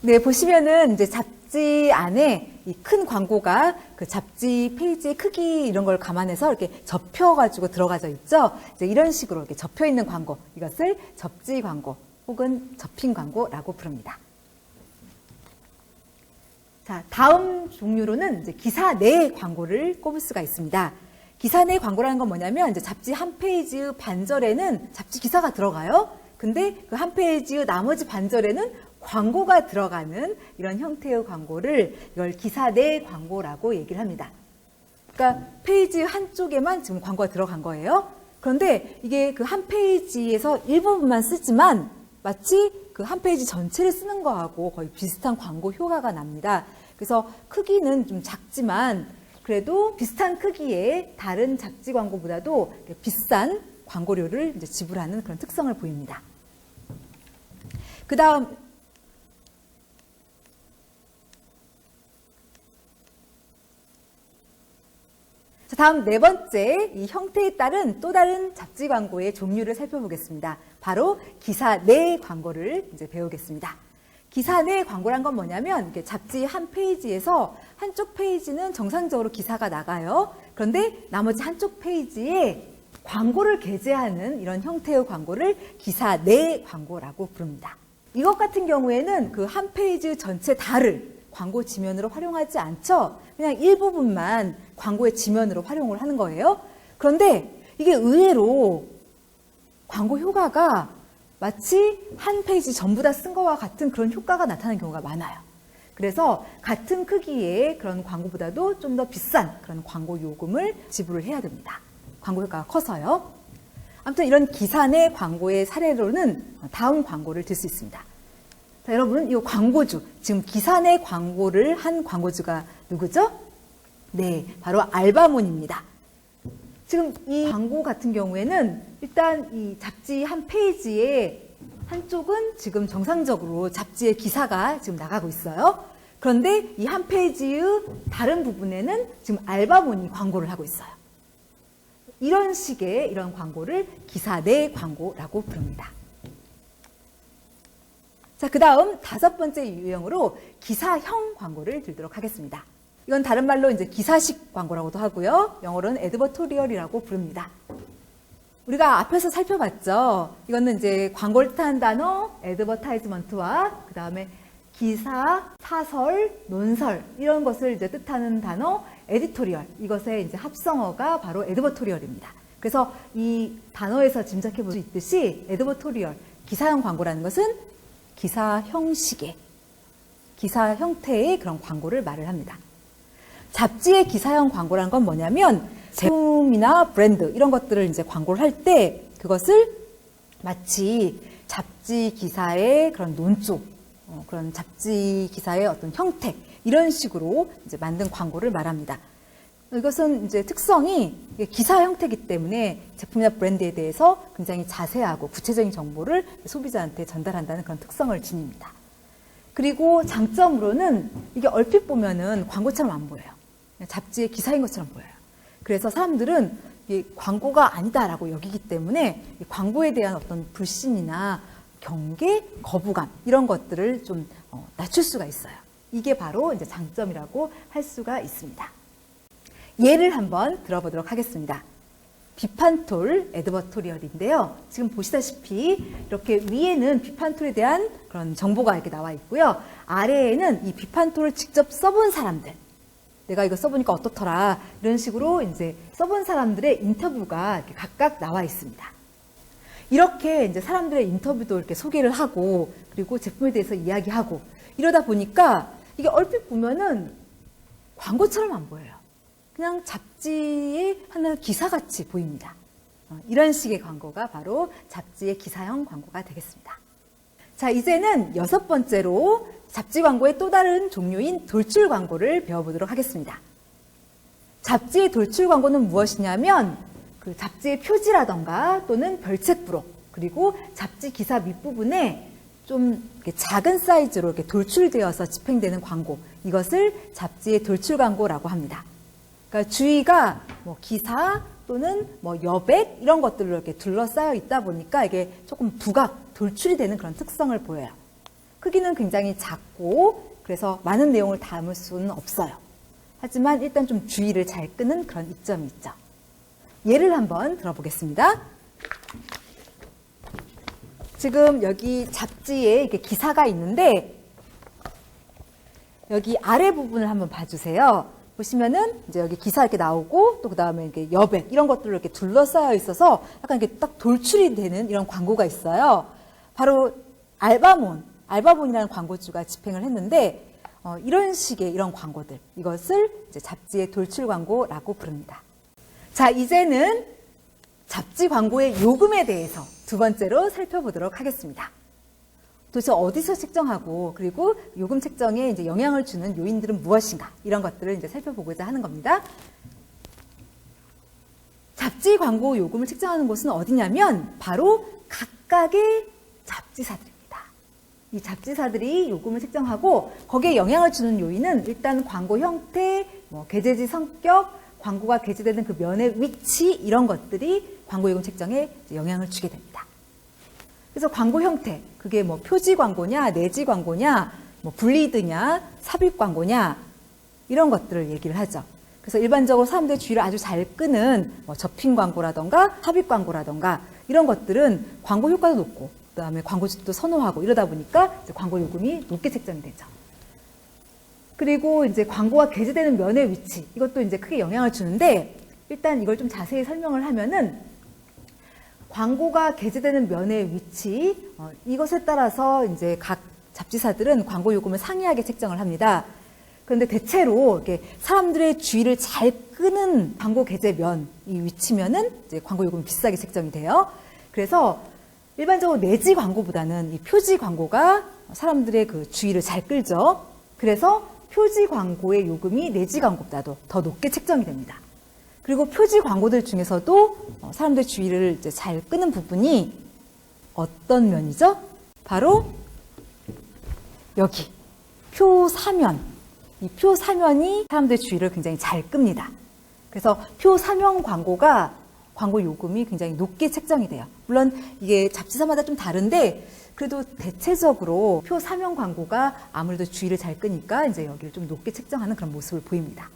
네, 보시면은 이제 잡지 안에 이 큰 광고가 그 잡지 페이지의 크기 이런 걸 감안해서 이렇게 접혀가지고 들어가져 있죠. 이제 이런 식으로 이렇게 접혀 있는 광고, 이것을 접지 광고 혹은 접힌 광고라고 부릅니다. 자, 다음 종류로는 이제 기사 내 광고를 꼽을 수가 있습니다. 기사 내 광고라는 건 뭐냐면 이제 잡지 한 페이지의 반절에는 잡지 기사가 들어가요. 근데 그 한 페이지의 나머지 반절에는 광고가 들어가는 이런 형태의 광고를 이걸 기사 내 광고라고 얘기를 합니다. 그러니까 페이지 한쪽에만 지금 광고가 들어간 거예요. 그런데 이게 그 한 페이지에서 일부분만 쓰지만 마치 그 한 페이지 전체를 쓰는 거하고 거의 비슷한 광고 효과가 납니다. 그래서 크기는 좀 작지만 그래도 비슷한 크기의 다른 잡지 광고보다도 비싼 광고료를 이제 지불하는 그런 특성을 보입니다. 그 다음 다음 네 번째, 이 형태에 따른 또 다른 잡지 광고의 종류를 살펴보겠습니다. 바로 기사 내 광고를 이제 배우겠습니다. 기사 내 광고란 건 뭐냐면 잡지 한 페이지에서 한쪽 페이지는 정상적으로 기사가 나가요. 그런데 나머지 한쪽 페이지에 광고를 게재하는 이런 형태의 광고를 기사 내 광고라고 부릅니다. 이것 같은 경우에는 그 한 페이지 전체 다를 광고 지면으로 활용하지 않죠. 그냥 일부분만 광고의 지면으로 활용을 하는 거예요. 그런데 이게 의외로 광고 효과가 마치 한 페이지 전부 다 쓴 거와 같은 그런 효과가 나타나는 경우가 많아요. 그래서 같은 크기의 그런 광고보다도 좀 더 비싼 그런 광고 요금을 지불을 해야 됩니다. 광고 효과가 커서요. 아무튼 이런 기사 내 광고의 사례로는 다음 광고를 들 수 있습니다. 자, 여러분, 이 광고주, 지금 기사 내 광고를 한 광고주가 누구죠? 네, 바로 알바몬입니다. 지금 이 광고 같은 경우에는 일단 이 잡지 한 페이지에 한쪽은 지금 정상적으로 잡지의 기사가 지금 나가고 있어요. 그런데 이 한 페이지의 다른 부분에는 지금 알바몬이 광고를 하고 있어요. 이런 식의 이런 광고를 기사 내 광고라고 부릅니다. 자, 그 다음 다섯 번째 유형으로 기사형 광고를 들도록 하겠습니다. 이건 다른 말로 이제 기사식 광고라고도 하고요. 영어로는 에드버토리얼이라고 부릅니다. 우리가 앞에서 살펴봤죠. 이거는 이제 광고를 뜻하는 단어, 애드버타이즈먼트와 그 다음에 기사, 사설, 논설 이런 것을 이제 뜻하는 단어, 에디토리얼. 이것의 이제 합성어가 바로 에드버토리얼입니다. 그래서 이 단어에서 짐작해 볼 수 있듯이 에드버토리얼, 기사형 광고라는 것은 기사 형식의, 기사 형태의 그런 광고를 말을 합니다. 잡지의 기사형 광고라는 건 뭐냐면 제품이나 브랜드 이런 것들을 이제 광고를 할 때 그것을 마치 잡지 기사의 그런 논조, 그런 잡지 기사의 어떤 형태 이런 식으로 이제 만든 광고를 말합니다. 이것은 이제 특성이 기사 형태이기 때문에 제품이나 브랜드에 대해서 굉장히 자세하고 구체적인 정보를 소비자한테 전달한다는 그런 특성을 지닙니다. 그리고 장점으로는 이게 얼핏 보면은 광고처럼 안 보여요. 잡지의 기사인 것처럼 보여요. 그래서 사람들은 이게 광고가 아니다라고 여기기 때문에 광고에 대한 어떤 불신이나 경계, 거부감 이런 것들을 좀 낮출 수가 있어요. 이게 바로 이제 장점이라고 할 수가 있습니다. 예를 한번 들어보도록 하겠습니다. 비판톨 에드버토리얼인데요. 지금 보시다시피 이렇게 위에는 비판톨에 대한 그런 정보가 이렇게 나와 있고요. 아래에는 이 비판톨을 직접 써본 사람들, 내가 이거 써보니까 어떻더라 이런 식으로 이제 써본 사람들의 인터뷰가 이렇게 각각 나와 있습니다. 이렇게 이제 사람들의 인터뷰도 이렇게 소개를 하고 그리고 제품에 대해서 이야기하고 이러다 보니까 이게 얼핏 보면은 광고처럼 안 보여요. 그냥 잡지의 하나의 기사같이 보입니다. 이런 식의 광고가 바로 잡지의 기사형 광고가 되겠습니다. 자, 이제는 여섯 번째로 잡지 광고의 또 다른 종류인 돌출 광고를 배워보도록 하겠습니다. 잡지의 돌출 광고는 무엇이냐면 그 잡지의 표지라던가 또는 별책 부록 그리고 잡지 기사 밑부분에 좀 작은 사이즈로 이렇게 돌출되어서 집행되는 광고, 이것을 잡지의 돌출 광고라고 합니다. 그러니까 주위가 뭐 기사 또는 뭐 여백 이런 것들로 이렇게 둘러싸여 있다 보니까 이게 조금 부각, 돌출이 되는 그런 특성을 보여요. 크기는 굉장히 작고 그래서 많은 내용을 담을 수는 없어요. 하지만 일단 좀 주의를 잘 끄는 그런 이점이 있죠. 예를 한번 들어보겠습니다. 지금 여기 잡지에 이렇게 기사가 있는데 여기 아래 부분을 한번 봐주세요. 보시면은 이제 여기 기사 이렇게 나오고 또 그 다음에 이렇게 여백 이런 것들로 이렇게 둘러싸여 있어서 약간 이렇게 딱 돌출이 되는 이런 광고가 있어요. 바로 알바몬이라는 광고주가 집행을 했는데 이런 식의 이런 광고들, 이것을 이제 잡지의 돌출 광고라고 부릅니다. 자, 이제는 잡지 광고의 요금에 대해서 두 번째로 살펴보도록 하겠습니다. 도대체 어디서 책정하고 그리고 요금 책정에 이제 영향을 주는 요인들은 무엇인가 이런 것들을 이제 살펴보고자 하는 겁니다. 잡지 광고 요금을 책정하는 곳은 어디냐면 바로 각각의 잡지사들입니다. 이 잡지사들이 요금을 책정하고 거기에 영향을 주는 요인은 일단 광고 형태, 게재지 성격, 광고가 게재되는 그 면의 위치 이런 것들이 광고 요금 책정에 영향을 주게 됩니다. 그래서 광고 형태, 그게 표지 광고냐, 내지 광고냐, 블리드냐, 삽입 광고냐 이런 것들을 얘기를 하죠. 그래서 일반적으로 사람들의 주의를 아주 잘 끄는 접힌 광고라던가 삽입 광고라던가 이런 것들은 광고 효과도 높고 그다음에 광고주도 선호하고 이러다 보니까 이제 광고 요금이 높게 책정이 되죠. 그리고 이제 광고가 게재되는 면의 위치 이것도 이제 크게 영향을 주는데 일단 이걸 좀 자세히 설명을 하면은 광고가 게재되는 면의 위치 이것에 따라서 이제 각 잡지사들은 광고 요금을 상이하게 책정을 합니다. 그런데 대체로 이렇게 사람들의 주의를 잘 끄는 광고 게재 면, 이 위치면은 이제 광고 요금이 비싸게 책정이 돼요. 그래서 일반적으로 내지 광고보다는 이 표지 광고가 사람들의 그 주의를 잘 끌죠. 그래서 표지 광고의 요금이 내지 광고보다도 더 높게 책정이 됩니다. 그리고 표지 광고들 중에서도 사람들의 주의를 이제 잘 끄는 부분이 어떤 면이죠? 바로 여기 표사면. 이 표사면이 사람들의 주의를 굉장히 잘 끕니다. 그래서 표사면 광고가 광고 요금이 굉장히 높게 책정이 돼요. 물론 이게 잡지사마다 좀 다른데 그래도 대체적으로 표사면 광고가 아무래도 주의를 잘 끄니까 이제 여기를 좀 높게 책정하는 그런 모습을 보입니다.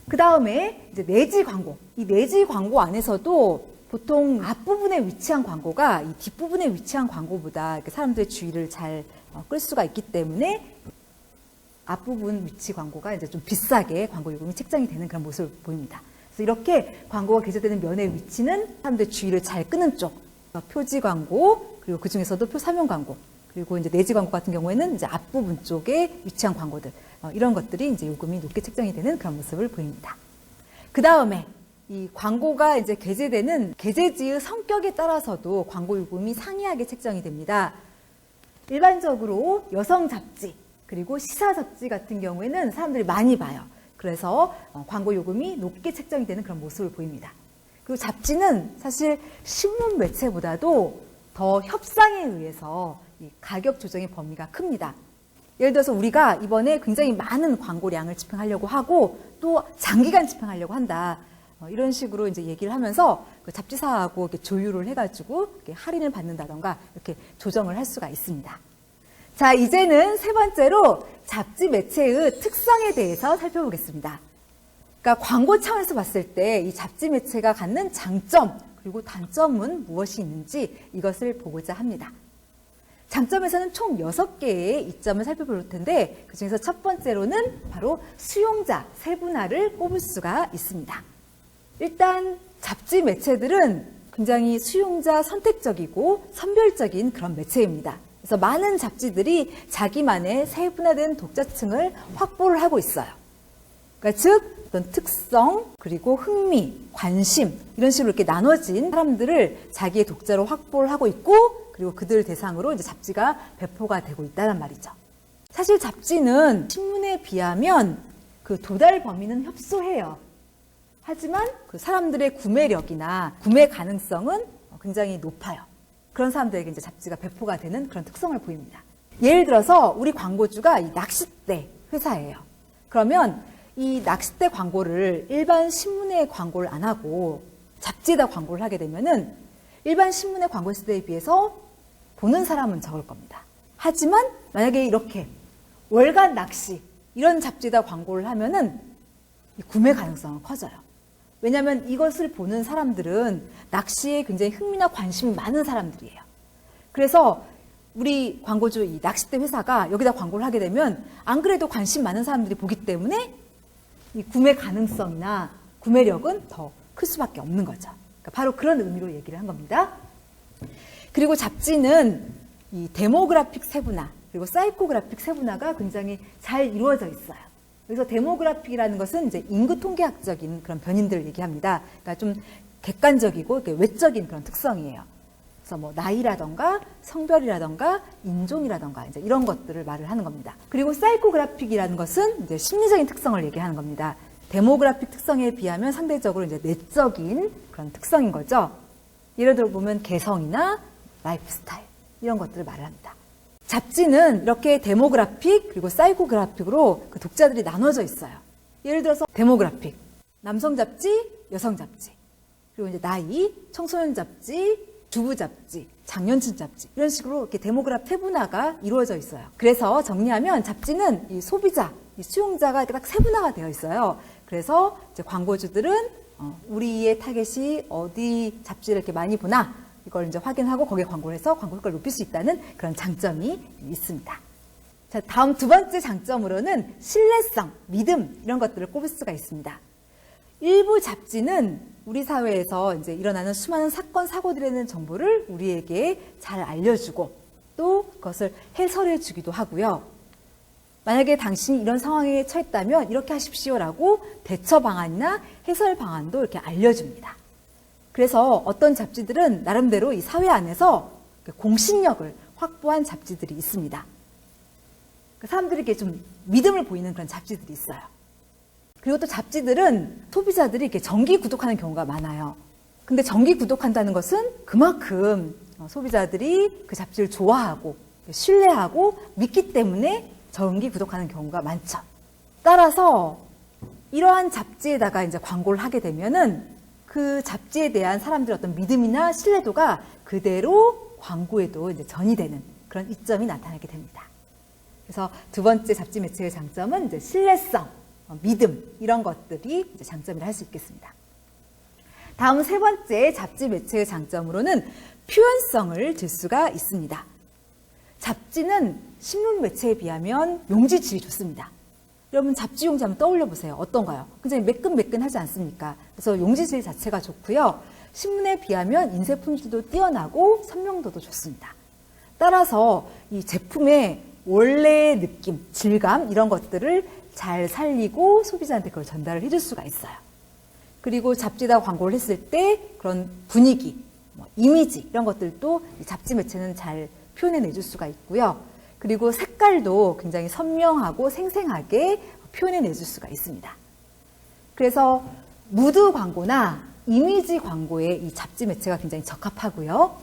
그 다음에 이제 내지 광고. 이 내지 광고 안에서도 보통 앞부분에 위치한 광고가 이 뒷부분에 위치한 광고보다 이렇게 사람들의 주의를 잘 끌 수가 있기 때문에 앞부분 위치 광고가 이제 좀 비싸게 광고 요금이 책정이 되는 그런 모습을 보입니다. 그래서 이렇게 광고가 게재되는 면의 위치는 사람들의 주의를 잘 끄는 쪽, 표지 광고, 그리고 그 중에서도 표사면 광고, 그리고 이제 내지 광고 같은 경우에는 이제 앞부분 쪽에 위치한 광고들, 이런 것들이 이제 요금이 높게 책정이 되는 그런 모습을 보입니다. 그 다음에 이 광고가 이제 게재되는 게재지의 성격에 따라서도 광고 요금이 상이하게 책정이 됩니다. 일반적으로 여성 잡지, 그리고 시사 잡지 같은 경우에는 사람들이 많이 봐요. 그래서 광고 요금이 높게 책정이 되는 그런 모습을 보입니다. 그리고 잡지는 사실 신문 매체보다도 더 협상에 의해서 이 가격 조정의 범위가 큽니다. 예를 들어서 우리가 이번에 굉장히 많은 광고량을 집행하려고 하고 또 장기간 집행하려고 한다. 이런 식으로 이제 얘기를 하면서 그 잡지사하고 이렇게 조율을 해가지고 이렇게 할인을 받는다던가 이렇게 조정을 할 수가 있습니다. 자, 이제는 세 번째로 잡지 매체의 특성에 대해서 살펴보겠습니다. 그러니까 광고 차원에서 봤을 때 이 잡지 매체가 갖는 장점 그리고 단점은 무엇이 있는지 이것을 보고자 합니다. 장점에서는 총 6개의 이점을 살펴볼 텐데 그중에서 첫 번째로는 바로 수용자 세분화를 꼽을 수가 있습니다. 일단 잡지 매체들은 굉장히 수용자 선택적이고 선별적인 그런 매체입니다. 그래서 많은 잡지들이 자기만의 세분화된 독자층을 확보를 하고 있어요. 그러니까 즉 어떤 특성, 그리고 흥미, 관심 이런 식으로 이렇게 나눠진 사람들을 자기의 독자로 확보를 하고 있고 그리고 그들 대상으로 이제 잡지가 배포가 되고 있다는 말이죠. 사실 잡지는 신문에 비하면 그 도달 범위는 협소해요. 하지만 그 사람들의 구매력이나 구매 가능성은 굉장히 높아요. 그런 사람들에게 이제 잡지가 배포가 되는 그런 특성을 보입니다. 예를 들어서 우리 광고주가 이 낚싯대 회사예요. 그러면 이 낚싯대 광고를 일반 신문에 광고를 안 하고 잡지에다 광고를 하게 되면은 일반 신문의 광고 수대에 비해서 보는 사람은 적을 겁니다. 하지만 만약에 이렇게 월간 낚시 이런 잡지에다 광고를 하면은 구매 가능성은 커져요. 왜냐하면 이것을 보는 사람들은 낚시에 굉장히 흥미나 관심이 많은 사람들이에요. 그래서 우리 광고주 이 낚싯대 회사가 여기다 광고를 하게 되면 안 그래도 관심 많은 사람들이 보기 때문에 이 구매 가능성이나 구매력은 더 클 수밖에 없는 거죠. 그러니까 바로 그런 의미로 얘기를 한 겁니다. 그리고 잡지는 이 데모그래픽 세분화 그리고 사이코그래픽 세분화가 굉장히 잘 이루어져 있어요. 그래서 데모그래픽이라는 것은 이제 인구 통계학적인 그런 변인들을 얘기합니다. 그러니까 좀 객관적이고 외적인 그런 특성이에요. 그래서 뭐 나이라던가 성별이라던가 인종이라던가 이제 이런 것들을 말을 하는 겁니다. 그리고 사이코그래픽이라는 것은 이제 심리적인 특성을 얘기하는 겁니다. 데모그래픽 특성에 비하면 상대적으로 이제 내적인 그런 특성인 거죠. 예를 들어 보면 개성이나 라이프 스타일 이런 것들을 말을 합니다. 잡지는 이렇게 데모그래픽 그리고 사이코그래픽으로 그 독자들이 나눠져 있어요. 예를 들어서 데모그래픽, 남성 잡지, 여성 잡지, 그리고 이제 나이, 청소년 잡지, 주부 잡지, 장년층 잡지 이런 식으로 이렇게 데모그래픽 세분화가 이루어져 있어요. 그래서 정리하면 잡지는 이 소비자, 이 수용자가 이렇게 딱 세분화가 되어 있어요. 그래서 이제 광고주들은 우리의 타겟이 어디 잡지를 이렇게 많이 보나 이걸 이제 확인하고 거기에 광고를 해서 광고 효과를 높일 수 있다는 그런 장점이 있습니다. 자, 다음 두 번째 장점으로는 신뢰성, 믿음 이런 것들을 꼽을 수가 있습니다. 일부 잡지는 우리 사회에서 이제 일어나는 수많은 사건, 사고들에 대한 정보를 우리에게 잘 알려주고 또 그것을 해설해 주기도 하고요. 만약에 당신이 이런 상황에 처했다면 이렇게 하십시오라고 대처 방안이나 해설 방안도 이렇게 알려줍니다. 그래서 어떤 잡지들은 나름대로 이 사회 안에서 공신력을 확보한 잡지들이 있습니다. 사람들에게 좀 믿음을 보이는 그런 잡지들이 있어요. 그리고 또 잡지들은 소비자들이 이렇게 정기 구독하는 경우가 많아요. 근데 정기 구독한다는 것은 그만큼 소비자들이 그 잡지를 좋아하고 신뢰하고 믿기 때문에 정기 구독하는 경우가 많죠. 따라서 이러한 잡지에다가 이제 광고를 하게 되면은 그 잡지에 대한 사람들의 어떤 믿음이나 신뢰도가 그대로 광고에도 이제 전이되는 그런 이점이 나타나게 됩니다. 그래서 두 번째 잡지 매체의 장점은 이제 신뢰성, 믿음 이런 것들이 이제 장점이라 할 수 있겠습니다. 다음 세 번째 잡지 매체의 장점으로는 표현성을 들 수가 있습니다. 잡지는 신문 매체에 비하면 용지질이 좋습니다. 여러분 잡지 용지 한번 떠올려 보세요. 어떤가요? 굉장히 매끈매끈하지 않습니까? 그래서 용지질 자체가 좋고요. 신문에 비하면 인쇄 품질도 뛰어나고 선명도도 좋습니다. 따라서 이 제품의 원래의 느낌, 질감 이런 것들을 잘 살리고 소비자한테 그걸 전달을 해줄 수가 있어요. 그리고 잡지에다 광고를 했을 때 그런 분위기, 이미지 이런 것들도 이 잡지 매체는 잘 표현해내줄 수가 있고요. 그리고 색깔도 굉장히 선명하고 생생하게 표현해내줄 수가 있습니다. 그래서 무드 광고나 이미지 광고에 이 잡지 매체가 굉장히 적합하고요.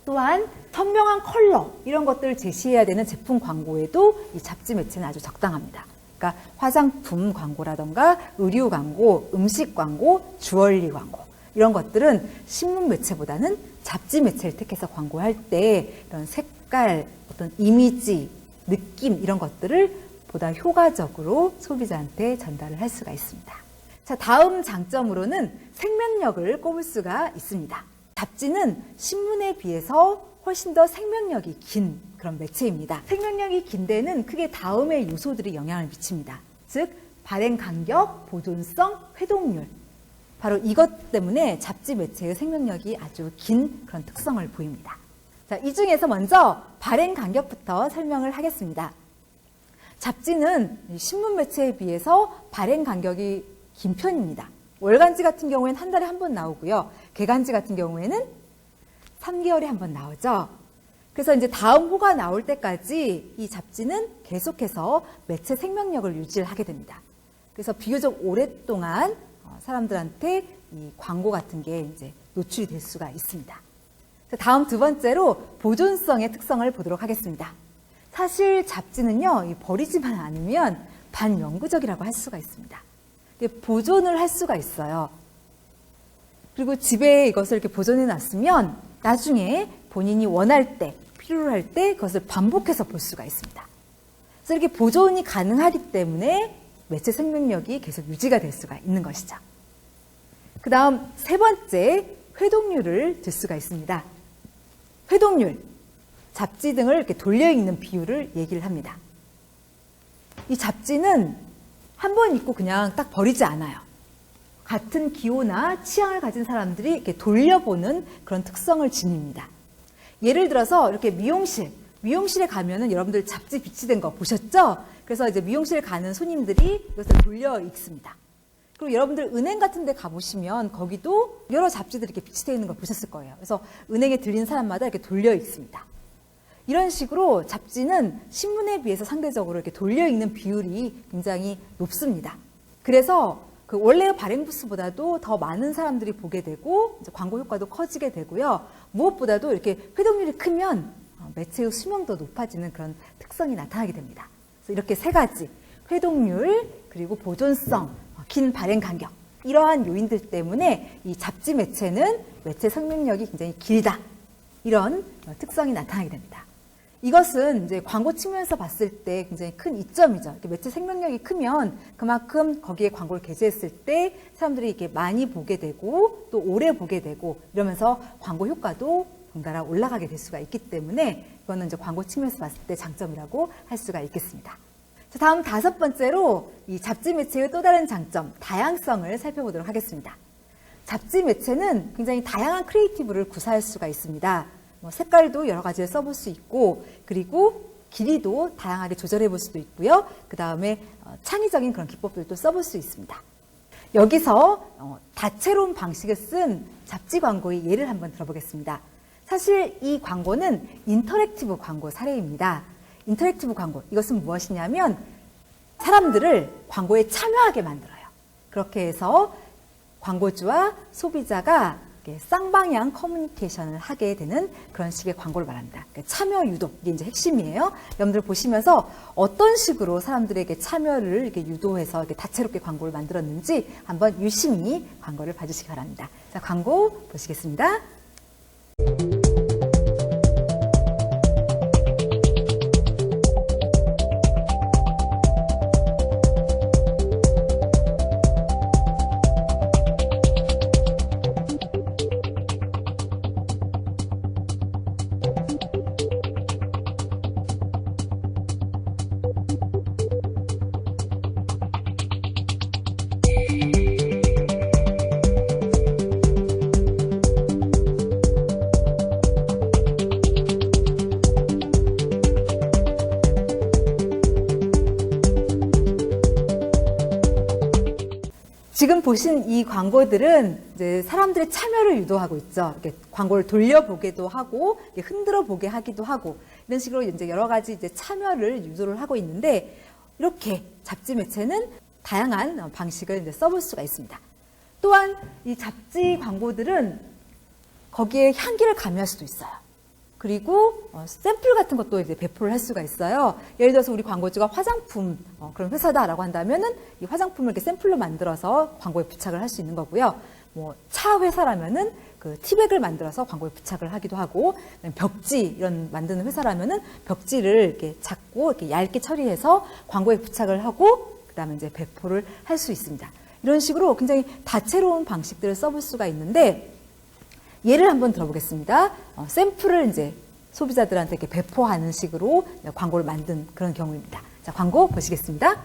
또한 선명한 컬러 이런 것들을 제시해야 되는 제품 광고에도 이 잡지 매체는 아주 적당합니다. 그러니까 화장품 광고라던가 의류 광고, 음식 광고, 주얼리 광고 이런 것들은 신문 매체보다는 잡지 매체를 택해서 광고할 때 이런 색깔, 어떤 이미지, 느낌 이런 것들을 보다 효과적으로 소비자한테 전달을 할 수가 있습니다. 자, 다음 장점으로는 생명력을 꼽을 수가 있습니다. 잡지는 신문에 비해서 훨씬 더 생명력이 긴 그런 매체입니다. 생명력이 긴 데는 크게 다음의 요소들이 영향을 미칩니다. 즉, 발행 간격, 보존성, 회독률. 바로 이것 때문에 잡지 매체의 생명력이 아주 긴 그런 특성을 보입니다. 자, 이 중에서 먼저 발행 간격부터 설명을 하겠습니다. 잡지는 신문 매체에 비해서 발행 간격이 긴 편입니다. 월간지 같은 경우에는 한 달에 한 번 나오고요. 개간지 같은 경우에는 3개월에 한 번 나오죠. 그래서 이제 다음 호가 나올 때까지 이 잡지는 계속해서 매체 생명력을 유지를 하게 됩니다. 그래서 비교적 오랫동안 사람들한테 이 광고 같은 게 이제 노출이 될 수가 있습니다. 다음 두 번째로 보존성의 특성을 보도록 하겠습니다. 사실 잡지는요, 버리지만 않으면 반영구적이라고 할 수가 있습니다. 보존을 할 수가 있어요. 그리고 집에 이것을 이렇게 보존해 놨으면 나중에 본인이 원할 때, 필요로 할 때 그것을 반복해서 볼 수가 있습니다. 그래서 이렇게 보존이 가능하기 때문에 매체 생명력이 계속 유지가 될 수가 있는 것이죠. 그 다음 세 번째, 회독률을 들 수가 있습니다. 회독률, 잡지 등을 이렇게 돌려 읽는 비율을 얘기를 합니다. 이 잡지는 한 번 읽고 그냥 딱 버리지 않아요. 같은 기호나 취향을 가진 사람들이 이렇게 돌려보는 그런 특성을 지닙니다. 예를 들어서 이렇게 미용실에 가면은 여러분들 잡지 비치된 거 보셨죠? 그래서 이제 미용실 가는 손님들이 이것을 돌려 읽습니다. 그리고 여러분들 은행 같은 데 가보시면 거기도 여러 잡지들이 이렇게 비치되어 있는 걸 보셨을 거예요. 그래서 은행에 들린 사람마다 이렇게 돌려 읽습니다. 이런 식으로 잡지는 신문에 비해서 상대적으로 이렇게 돌려 읽는 비율이 굉장히 높습니다. 그래서 그 원래 발행 부수보다도 더 많은 사람들이 보게 되고 이제 광고 효과도 커지게 되고요. 무엇보다도 이렇게 회동률이 크면 매체의 수명도 높아지는 그런 특성이 나타나게 됩니다. 그래서 이렇게 세 가지, 회동률, 그리고 보존성, 긴 발행 간격, 이러한 요인들 때문에 이 잡지 매체는 매체 생명력이 굉장히 길다, 이런 특성이 나타나게 됩니다. 이것은 이제 광고 측면에서 봤을 때 굉장히 큰 이점이죠. 이렇게 매체 생명력이 크면 그만큼 거기에 광고를 게재했을 때 사람들이 이렇게 많이 보게 되고 또 오래 보게 되고 이러면서 광고 효과도 덩달아 올라가게 될 수가 있기 때문에 이거는 이제 광고 측면에서 봤을 때 장점이라고 할 수가 있겠습니다. 자, 다음 5번째로 이 잡지 매체의 또 다른 장점, 다양성을 살펴보도록 하겠습니다. 잡지 매체는 굉장히 다양한 크리에이티브를 구사할 수가 있습니다. 색깔도 여러 가지를 써볼 수 있고, 그리고 길이도 다양하게 조절해 볼 수도 있고요. 그 다음에 창의적인 그런 기법들도 써볼 수 있습니다. 여기서 다채로운 방식을 쓴 잡지 광고의 예를 한번 들어보겠습니다. 사실 이 광고는 인터랙티브 광고 사례입니다. 인터랙티브 광고, 이것은 무엇이냐면 사람들을 광고에 참여하게 만들어요. 그렇게 해서 광고주와 소비자가 쌍방향 커뮤니케이션을 하게 되는 그런 식의 광고를 말합니다. 참여 유도, 이게 이제 핵심이에요. 여러분들 보시면서 어떤 식으로 사람들에게 참여를 이렇게 유도해서 이렇게 다채롭게 광고를 만들었는지 한번 유심히 광고를 봐주시기 바랍니다. 자, 광고 보시겠습니다. 지금 보신 이 광고들은 이제 사람들의 참여를 유도하고 있죠. 이렇게 광고를 돌려보게도 하고, 흔들어 보게 하기도 하고, 이런 식으로 이제 여러 가지 이제 참여를 유도를 하고 있는데, 이렇게 잡지 매체는 다양한 방식을 이제 써볼 수가 있습니다. 또한 이 잡지 광고들은 거기에 향기를 가미할 수도 있어요. 그리고 샘플 같은 것도 이제 배포를 할 수가 있어요. 예를 들어서 우리 광고주가 화장품 그런 회사다라고 한다면은 이 화장품을 이렇게 샘플로 만들어서 광고에 부착을 할 수 있는 거고요. 뭐 차 회사라면은 그 티백을 만들어서 광고에 부착을 하기도 하고, 벽지 이런 만드는 회사라면은 벽지를 이렇게 작고 이렇게 얇게 처리해서 광고에 부착을 하고 그다음에 이제 배포를 할 수 있습니다. 이런 식으로 굉장히 다채로운 방식들을 써볼 수가 있는데. 예를 한번 들어보겠습니다. 샘플을 이제 소비자들한테 이렇게 배포하는 식으로 광고를 만든 그런 경우입니다. 자, 광고 보시겠습니다.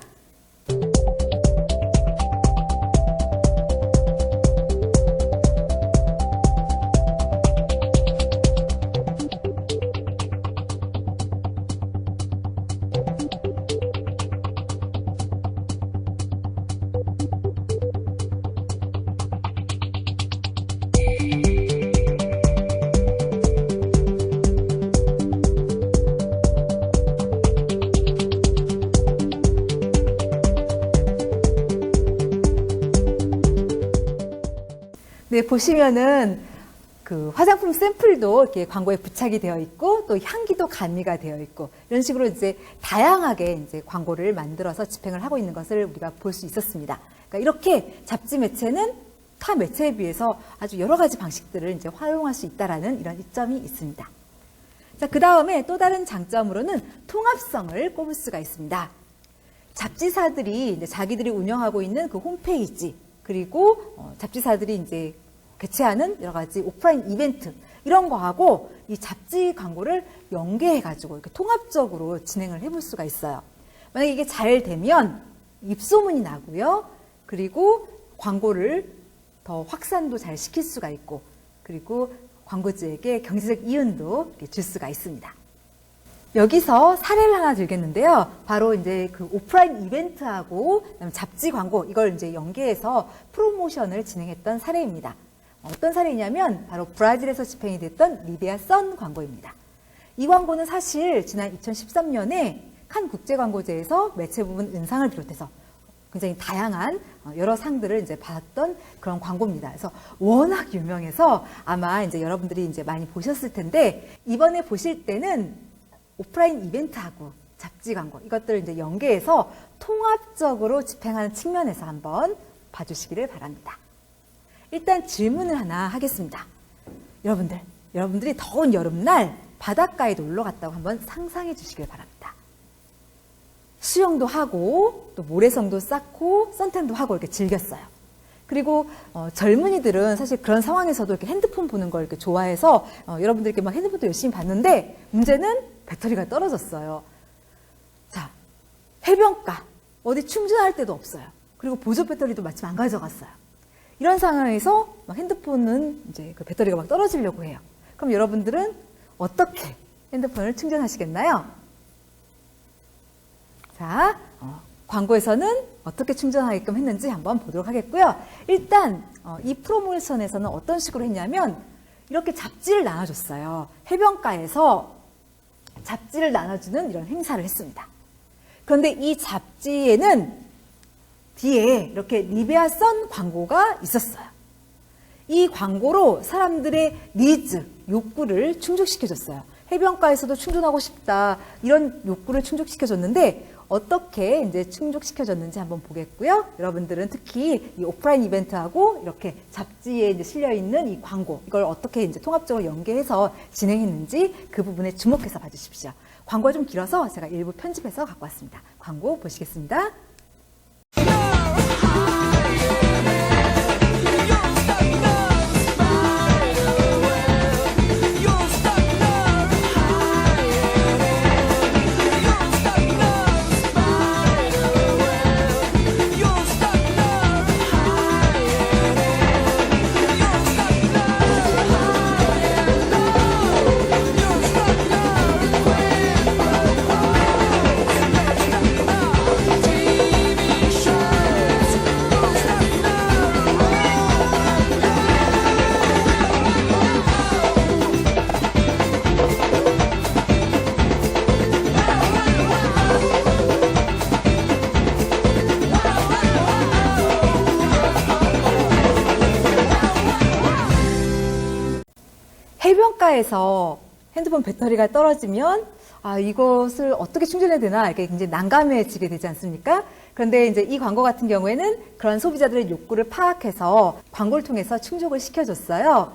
네, 보시면은 그 화장품 샘플도 이렇게 광고에 부착이 되어 있고 또 향기도 가미가 되어 있고 이런 식으로 이제 다양하게 이제 광고를 만들어서 집행을 하고 있는 것을 우리가 볼 수 있었습니다. 그러니까 이렇게 잡지 매체는 타 매체에 비해서 아주 여러 가지 방식들을 이제 활용할 수 있다라는 이런 이점이 있습니다. 자, 그 다음에 또 다른 장점으로는 통합성을 꼽을 수가 있습니다. 잡지사들이 이제 자기들이 운영하고 있는 그 홈페이지, 그리고 잡지사들이 이제 개최하는 여러 가지 오프라인 이벤트 이런 거하고 이 잡지 광고를 연계해가지고 이렇게 통합적으로 진행을 해볼 수가 있어요. 만약에 이게 잘 되면 입소문이 나고요. 그리고 광고를 더 확산도 잘 시킬 수가 있고, 그리고 광고주에게 경제적 이윤도 줄 수가 있습니다. 여기서 사례를 하나 들겠는데요. 바로 이제 그 오프라인 이벤트하고 그다음에 잡지 광고 이걸 이제 연계해서 프로모션을 진행했던 사례입니다. 어떤 사례이냐면 바로 브라질에서 집행이 됐던 니베아 선 광고입니다. 이 광고는 사실 지난 2013년에 칸 국제광고제에서 매체 부분 은상을 비롯해서 굉장히 다양한 여러 상들을 이제 받았던 그런 광고입니다. 그래서 워낙 유명해서 아마 이제 여러분들이 이제 많이 보셨을 텐데 이번에 보실 때는 오프라인 이벤트하고 잡지 광고 이것들을 이제 연계해서 통합적으로 집행하는 측면에서 한번 봐주시기를 바랍니다. 일단 질문을 하나 하겠습니다. 여러분들이 더운 여름날 바닷가에 놀러 갔다고 한번 상상해 주시길 바랍니다. 수영도 하고 또 모래성도 쌓고 선탠도 하고 이렇게 즐겼어요. 그리고 젊은이들은 사실 그런 상황에서도 이렇게 핸드폰 보는 걸 이렇게 좋아해서 여러분들 이렇게 막 핸드폰도 열심히 봤는데 문제는 배터리가 떨어졌어요. 자, 해변가 어디 충전할 데도 없어요. 그리고 보조 배터리도 마침 안 가져갔어요. 이런 상황에서 핸드폰은 이제 그 배터리가 막 떨어지려고 해요. 그럼 여러분들은 어떻게 핸드폰을 충전하시겠나요? 자, 광고에서는 어떻게 충전하게끔 했는지 한번 보도록 하겠고요. 일단 이 프로모션에서는 어떤 식으로 했냐면 이렇게 잡지를 나눠줬어요. 해변가에서 잡지를 나눠주는 이런 행사를 했습니다. 그런데 이 잡지에는 뒤에 이렇게 니베아 선 광고가 있었어요. 이 광고로 사람들의 니즈, 욕구를 충족시켜줬어요. 해변가에서도 충전하고 싶다 이런 욕구를 충족시켜줬는데 어떻게 이제 충족시켜줬는지 한번 보겠고요. 여러분들은 특히 이 오프라인 이벤트하고 이렇게 잡지에 이제 실려 있는 이 광고 이걸 어떻게 이제 통합적으로 연계해서 진행했는지 그 부분에 주목해서 봐주십시오. 광고가 좀 길어서 제가 일부 편집해서 갖고 왔습니다. 광고 보시겠습니다. 해변가에서 핸드폰 배터리가 떨어지면 이것을 어떻게 충전해야 되나 이렇게 굉장히 난감해지게 되지 않습니까? 그런데 이제 이 광고 같은 경우에는 그런 소비자들의 욕구를 파악해서 광고를 통해서 충족을 시켜줬어요.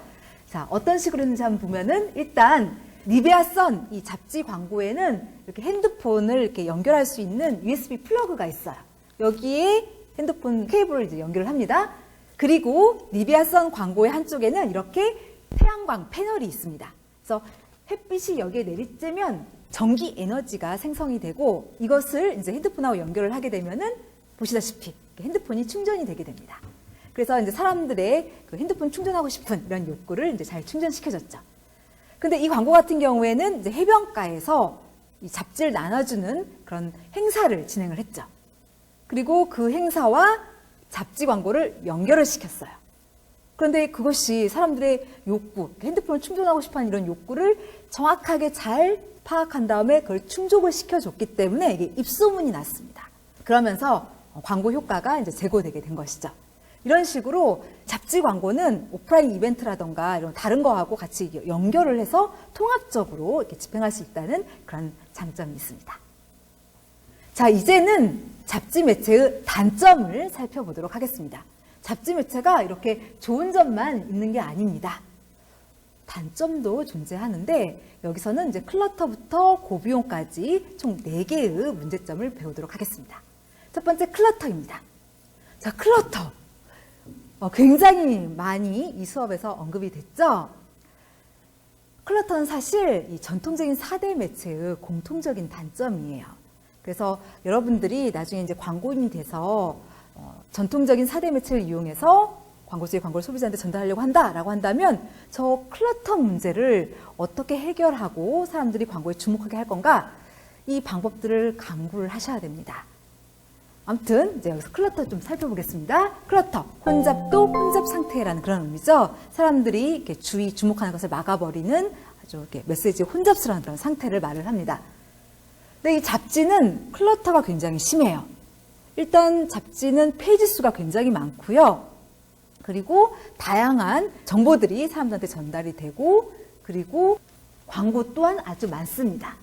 자, 어떤 식으로 했는지 한번 보면은 일단 니베아 선 이 잡지 광고에는 이렇게 핸드폰을 이렇게 연결할 수 있는 USB 플러그가 있어요. 여기에 핸드폰 케이블을 이제 연결을 합니다. 그리고 니베아 선 광고의 한쪽에는 이렇게 태양광 패널이 있습니다. 그래서 햇빛이 여기에 내리쬐면 전기 에너지가 생성이 되고 이것을 이제 핸드폰하고 연결을 하게 되면은 보시다시피 핸드폰이 충전이 되게 됩니다. 그래서 이제 사람들의 그 핸드폰 충전하고 싶은 이런 욕구를 이제 잘 충전시켜줬죠. 근데 이 광고 같은 경우에는 이제 해변가에서 이 잡지를 나눠주는 그런 행사를 진행을 했죠. 그리고 그 행사와 잡지 광고를 연결을 시켰어요. 그런데 그것이 사람들의 욕구, 핸드폰을 충전하고 싶어하는 이런 욕구를 정확하게 잘 파악한 다음에 그걸 충족을 시켜줬기 때문에 이게 입소문이 났습니다. 그러면서 광고 효과가 이제 제고되게 된 것이죠. 이런 식으로 잡지 광고는 오프라인 이벤트라던가 이런 다른 거하고 같이 연결을 해서 통합적으로 이렇게 집행할 수 있다는 그런 장점이 있습니다. 자, 이제는 잡지 매체의 단점을 살펴보도록 하겠습니다. 잡지 매체가 이렇게 좋은 점만 있는 게 아닙니다. 단점도 존재하는데 여기서는 이제 클러터부터 고비용까지 총 4개의 문제점을 배우도록 하겠습니다. 첫 번째 클러터입니다. 자, 클러터. 굉장히 많이 이 수업에서 언급이 됐죠? 클러터는 사실 이 전통적인 4대 매체의 공통적인 단점이에요. 그래서 여러분들이 나중에 이제 광고인이 돼서 전통적인 4대 매체를 이용해서 광고주의 광고를 소비자한테 전달하려고 한다라고 한다면 저 클러터 문제를 어떻게 해결하고 사람들이 광고에 주목하게 할 건가? 이 방법들을 강구를 하셔야 됩니다. 아무튼 이제 여기서 클러터 좀 살펴보겠습니다. 클러터, 혼잡도 혼잡 상태라는 그런 의미죠. 사람들이 이렇게 주목하는 것을 막아버리는 아주 이렇게 메시지 혼잡스러운 그런 상태를 말을 합니다. 근데 이 잡지는 클러터가 굉장히 심해요. 일단 잡지는 페이지 수가 굉장히 많고요. 그리고 다양한 정보들이 사람들한테 전달이 되고, 그리고 광고 또한 아주 많습니다.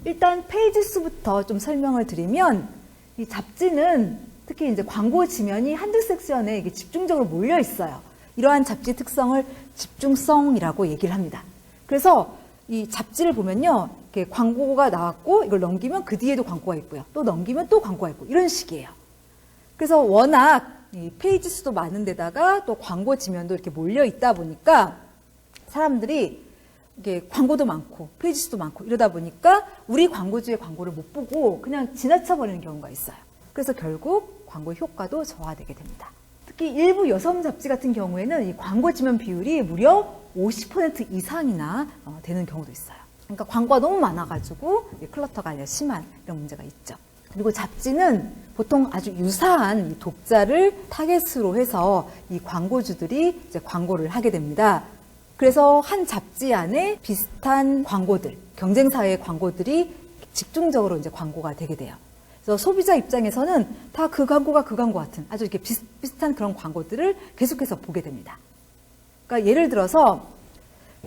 일단 페이지 수부터 좀 설명을 드리면, 이 잡지는 특히 이제 광고 지면이 한두 섹션에 이게 집중적으로 몰려 있어요. 이러한 잡지 특성을 집중성이라고 얘기를 합니다. 그래서 이 잡지를 보면요, 이렇게 광고가 나왔고 이걸 넘기면 그 뒤에도 광고가 있고요. 또 넘기면 또 광고가 있고 이런 식이에요. 그래서 워낙 이 페이지 수도 많은 데다가 또 광고 지면도 이렇게 몰려 있다 보니까 사람들이 이게 광고도 많고 페이지 수도 많고 이러다 보니까 우리 광고주의 광고를 못 보고 그냥 지나쳐 버리는 경우가 있어요. 그래서 결국 광고 효과도 저하되게 됩니다. 특히 일부 여성 잡지 같은 경우에는 이 광고 지면 비율이 무려 50% 이상이나 되는 경우도 있어요. 그러니까 광고가 너무 많아가지고 클러터가 아니라 심한 이런 문제가 있죠. 그리고 잡지는 보통 아주 유사한 이 독자를 타겟으로 해서 이 광고주들이 이제 광고를 하게 됩니다. 그래서 한 잡지 안에 비슷한 광고들, 경쟁사의 광고들이 집중적으로 이제 광고가 되게 돼요. 그래서 소비자 입장에서는 다 그 광고가 그 광고 같은 아주 이렇게 비슷한 그런 광고들을 계속해서 보게 됩니다. 그러니까 예를 들어서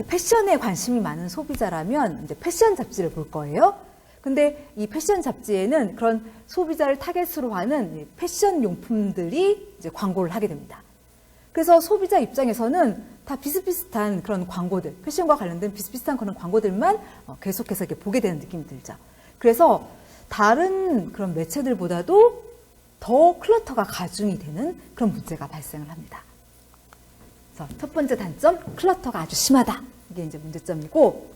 패션에 관심이 많은 소비자라면 이제 패션 잡지를 볼 거예요. 근데 이 패션 잡지에는 그런 소비자를 타겟으로 하는 패션 용품들이 이제 광고를 하게 됩니다. 그래서 소비자 입장에서는 다 비슷비슷한 그런 광고들, 패션과 관련된 비슷비슷한 그런 광고들만 계속해서 이렇게 보게 되는 느낌이 들죠. 그래서 다른 그런 매체들보다도 더 클러터가 가중이 되는 그런 문제가 발생을 합니다. 그래서 첫 번째 단점, 클러터가 아주 심하다. 이게 이제 문제점이고,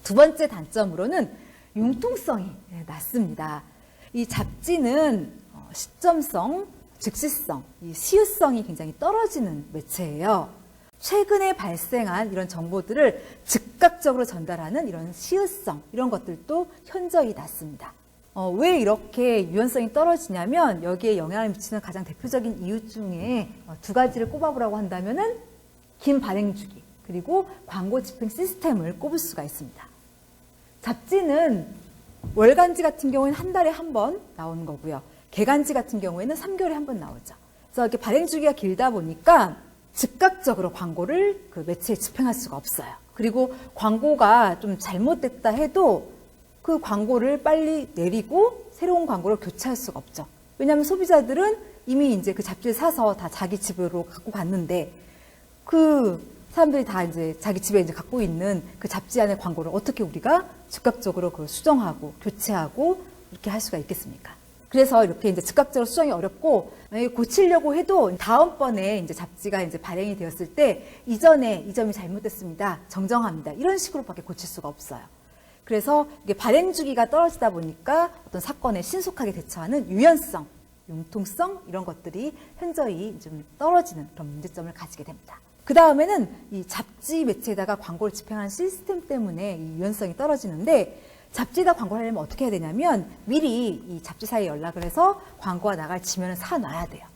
두 번째 단점으로는 융통성이 낮습니다. 이 잡지는 시점성, 즉시성, 이 시효성이 굉장히 떨어지는 매체예요. 최근에 발생한 이런 정보들을 즉각적으로 전달하는 이런 시효성, 이런 것들도 현저히 낮습니다. 왜 이렇게 유연성이 떨어지냐면 여기에 영향을 미치는 가장 대표적인 이유 중에 두 가지를 꼽아보라고 한다면은 긴 발행 주기, 그리고 광고 집행 시스템을 꼽을 수가 있습니다. 잡지는 월간지 같은 경우에는 한 달에 한 번 나오는 거고요. 개간지 같은 경우에는 3개월에 한 번 나오죠. 그래서 이렇게 발행 주기가 길다 보니까 즉각적으로 광고를 그 매체에 집행할 수가 없어요. 그리고 광고가 좀 잘못됐다 해도 그 광고를 빨리 내리고 새로운 광고를 교체할 수가 없죠. 왜냐하면 소비자들은 이미 이제 그 잡지를 사서 다 자기 집으로 갖고 갔는데 그 사람들이 다 이제 자기 집에 이제 갖고 있는 그 잡지 안의 광고를 어떻게 우리가 즉각적으로 그걸 수정하고 교체하고 이렇게 할 수가 있겠습니까? 그래서 이렇게 이제 즉각적으로 수정이 어렵고 고치려고 해도 다음번에 이제 잡지가 이제 발행이 되었을 때 이전에 이 점이 잘못됐습니다. 정정합니다. 이런 식으로밖에 고칠 수가 없어요. 그래서 이게 발행 주기가 떨어지다 보니까 어떤 사건에 신속하게 대처하는 유연성, 융통성 이런 것들이 현저히 좀 떨어지는 그런 문제점을 가지게 됩니다. 그 다음에는 이 잡지 매체에다가 광고를 집행하는 시스템 때문에 이 유연성이 떨어지는데 잡지에다 광고를 하려면 어떻게 해야 되냐면 미리 이 잡지사에 연락을 해서 광고가 나갈 지면을 사놔야 돼요.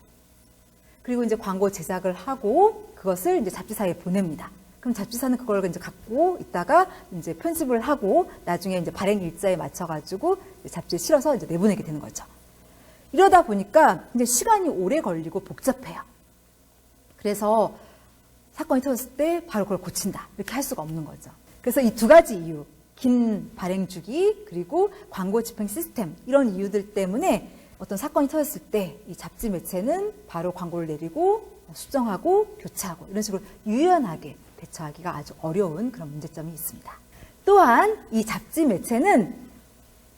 그리고 이제 광고 제작을 하고 그것을 이제 잡지사에 보냅니다. 그럼 잡지사는 그걸 이제 갖고 있다가 이제 편집을 하고 나중에 이제 발행 일자에 맞춰가지고 잡지에 실어서 이제 내보내게 되는 거죠. 이러다 보니까 이제 시간이 오래 걸리고 복잡해요. 그래서 사건이 터졌을 때 바로 그걸 고친다. 이렇게 할 수가 없는 거죠. 그래서 이 두 가지 이유, 긴 발행 주기 그리고 광고 집행 시스템 이런 이유들 때문에 어떤 사건이 터졌을 때 이 잡지 매체는 바로 광고를 내리고 수정하고 교체하고 이런 식으로 유연하게 대처하기가 아주 어려운 그런 문제점이 있습니다. 또한 이 잡지 매체는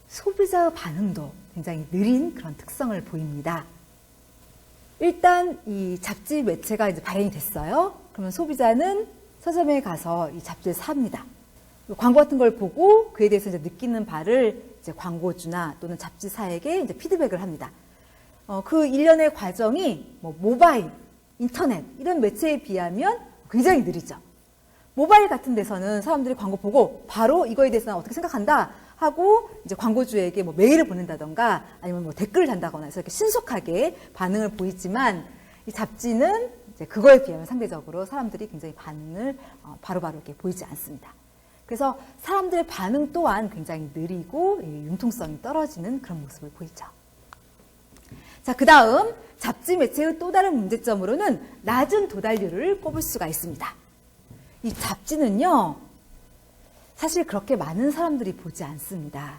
소비자 반응도 굉장히 느린 그런 특성을 보입니다. 일단 이 잡지 매체가 이제 발행이 됐어요. 그러면 소비자는 서점에 가서 이 잡지를 삽니다. 광고 같은 걸 보고 그에 대해서 이제 느끼는 바를 이제 광고주나 또는 잡지사에게 이제 피드백을 합니다. 그 일련의 과정이 뭐 모바일, 인터넷 이런 매체에 비하면 굉장히 느리죠. 모바일 같은 데서는 사람들이 광고 보고 바로 이거에 대해서 어떻게 생각한다 하고 이제 광고주에게 뭐 메일을 보낸다던가 아니면 뭐 댓글을 단다거나 해서 이렇게 신속하게 반응을 보이지만 이 잡지는 이제 그거에 비하면 상대적으로 사람들이 굉장히 반응을 바로바로 이렇게 보이지 않습니다. 그래서 사람들의 반응 또한 굉장히 느리고 융통성이 떨어지는 그런 모습을 보이죠. 자, 그 다음 잡지 매체의 또 다른 문제점으로는 낮은 도달률을 꼽을 수가 있습니다. 이 잡지는요, 사실 그렇게 많은 사람들이 보지 않습니다.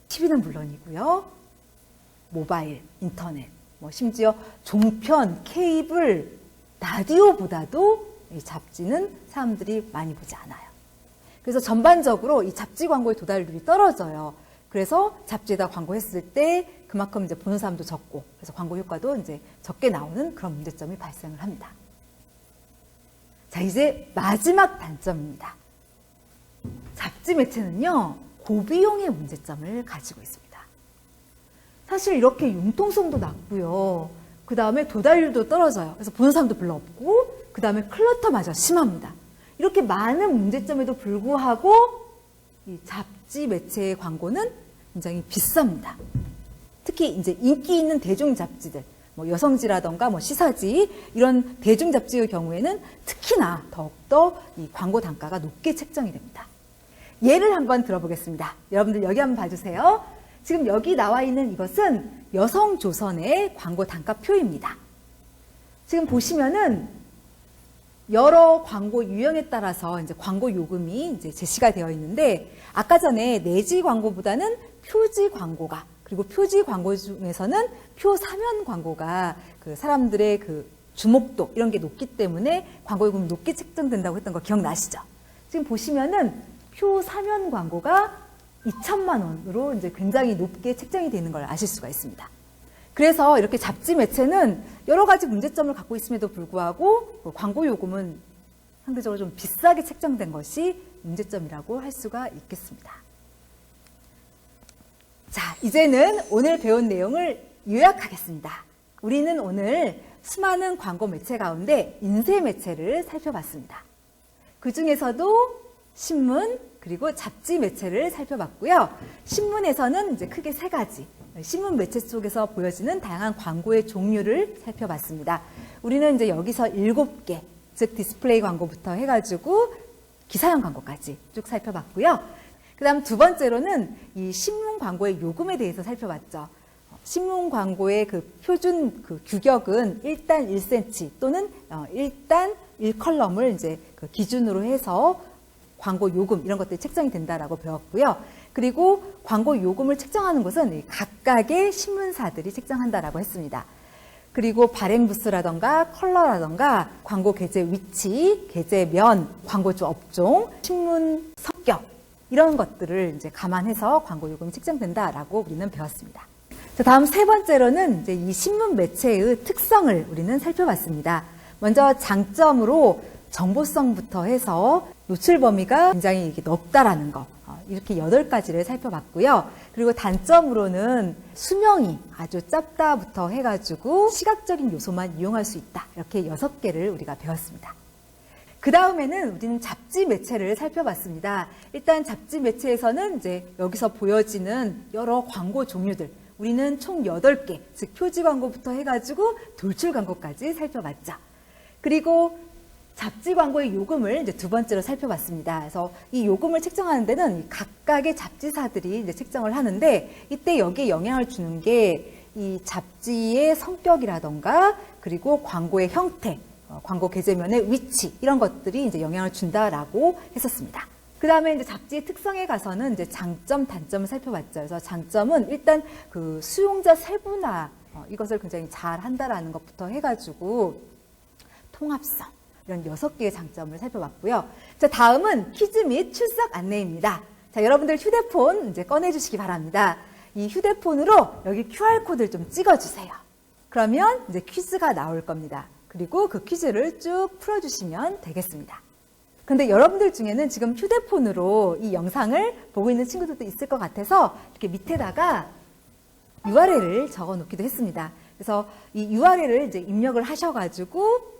TV는 물론이고요, 모바일, 인터넷, 뭐 심지어 종편, 케이블, 라디오보다도 이 잡지는 사람들이 많이 보지 않아요. 그래서 전반적으로 이 잡지 광고의 도달률이 떨어져요. 그래서 잡지에다 광고했을 때 그만큼 이제 보는 사람도 적고, 그래서 광고 효과도 이제 적게 나오는 그런 문제점이 발생을 합니다. 자, 이제 마지막 단점입니다. 잡지 매체는요, 고비용의 문제점을 가지고 있습니다. 사실 이렇게 융통성도 낮고요, 그 다음에 도달률도 떨어져요. 그래서 보는 사람도 별로 없고, 그 다음에 클러터마저 심합니다. 이렇게 많은 문제점에도 불구하고 이 잡지 매체의 광고는 굉장히 비쌉니다. 특히 이제 인기 있는 대중 잡지들, 뭐 여성지라던가 뭐 시사지 이런 대중 잡지의 경우에는 특히나 더욱더 이 광고 단가가 높게 책정이 됩니다. 예를 한번 들어보겠습니다. 여러분들 여기 한번 봐주세요. 지금 여기 나와 있는 이것은 여성조선의 광고 단가표입니다. 지금 보시면은 여러 광고 유형에 따라서 이제 광고 요금이 이제 제시가 되어 있는데, 아까 전에 내지 광고보다는 표지 광고가, 그리고 표지 광고 중에서는 표 사면 광고가 그 사람들의 그 주목도 이런 게 높기 때문에 광고 요금이 높게 책정된다고 했던 거 기억나시죠? 지금 보시면은 표 사면 광고가 2천만 원으로 이제 굉장히 높게 책정이 되는 걸 아실 수가 있습니다. 그래서 이렇게 잡지 매체는 여러 가지 문제점을 갖고 있음에도 불구하고 광고 요금은 상대적으로 좀 비싸게 책정된 것이 문제점이라고 할 수가 있겠습니다. 자, 이제는 오늘 배운 내용을 요약하겠습니다. 우리는 오늘 수많은 광고 매체 가운데 인쇄 매체를 살펴봤습니다. 그 중에서도 신문 그리고 잡지 매체를 살펴봤고요. 신문에서는 이제 크게 세 가지, 신문 매체 속에서 보여지는 다양한 광고의 종류를 살펴봤습니다. 우리는 이제 여기서 7개, 즉 디스플레이 광고부터 해가지고 기사형 광고까지 쭉 살펴봤고요. 그 다음 두 번째로는 이 신문 광고의 요금에 대해서 살펴봤죠. 신문 광고의 그 표준 그 규격은 1단 1cm 또는 1단 1컬럼을 이제 그 기준으로 해서 광고 요금 이런 것들이 책정이 된다라고 배웠고요. 그리고 광고 요금을 책정하는 것은 각각의 신문사들이 책정한다라고 했습니다. 그리고 발행 부스라던가 컬러라던가 광고 게재 위치, 게재면, 광고주 업종, 신문 성격 이런 것들을 이제 감안해서 광고 요금이 책정된다라고 우리는 배웠습니다. 자, 다음 세 번째로는 이제 이 신문 매체의 특성을 우리는 살펴봤습니다. 먼저 장점으로 정보성부터 해서 노출 범위가 굉장히 이렇게 넓다라는 거, 이렇게 8가지를 살펴봤고요. 그리고 단점으로는 수명이 아주 짧다부터 해가지고 시각적인 요소만 이용할 수 있다. 이렇게 6개를 우리가 배웠습니다. 그 다음에는 우리는 잡지 매체를 살펴봤습니다. 일단 잡지 매체에서는 이제 여기서 보여지는 여러 광고 종류들, 우리는 총 8개, 즉 표지 광고부터 해가지고 돌출 광고까지 살펴봤죠. 그리고 잡지 광고의 요금을 이제 두 번째로 살펴봤습니다. 그래서 이 요금을 책정하는 데는 각각의 잡지사들이 이제 책정을 하는데, 이때 여기에 영향을 주는 게 이 잡지의 성격이라던가 그리고 광고의 형태, 광고 게재면의 위치 이런 것들이 이제 영향을 준다라고 했었습니다. 그 다음에 이제 잡지의 특성에 가서는 이제 장점, 단점을 살펴봤죠. 그래서 장점은 일단 그 수용자 세분화, 이것을 굉장히 잘 한다라는 것부터 해가지고 통합성, 이런 6개의 장점을 살펴봤고요. 자, 다음은 퀴즈 및 출석 안내입니다. 자, 여러분들 휴대폰 이제 꺼내주시기 바랍니다. 이 휴대폰으로 여기 QR코드를 좀 찍어주세요. 그러면 이제 퀴즈가 나올 겁니다. 그리고 그 퀴즈를 쭉 풀어주시면 되겠습니다. 근데 여러분들 중에는 지금 휴대폰으로 이 영상을 보고 있는 친구들도 있을 것 같아서 이렇게 밑에다가 URL을 적어 놓기도 했습니다. 그래서 이 URL을 이제 입력을 하셔가지고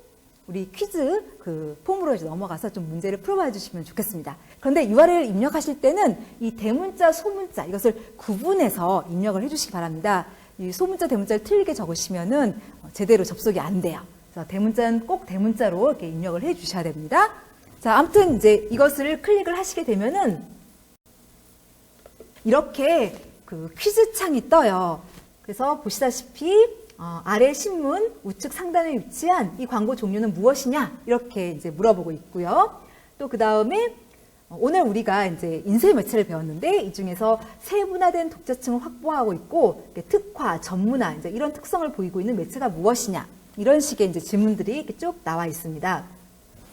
우리 퀴즈 그 폼으로 이제 넘어가서 좀 문제를 풀어봐 주시면 좋겠습니다. 그런데 URL을 입력하실 때는 이 대문자, 소문자 이것을 구분해서 입력을 해주시기 바랍니다. 이 소문자, 대문자를 틀리게 적으시면은 제대로 접속이 안 돼요. 그래서 대문자는 꼭 대문자로 이렇게 입력을 해 주셔야 됩니다. 자, 아무튼 이제 이것을 클릭을 하시게 되면은 이렇게 그 퀴즈 창이 떠요. 그래서 보시다시피 아래 신문 우측 상단에 위치한 이 광고 종류는 무엇이냐 이렇게 이제 물어보고 있고요. 또 그 다음에 오늘 우리가 이제 인쇄 매체를 배웠는데 이 중에서 세분화된 독자층을 확보하고 있고 특화, 전문화 이제 이런 특성을 보이고 있는 매체가 무엇이냐 이런 식의 이제 질문들이 이렇게 쭉 나와 있습니다.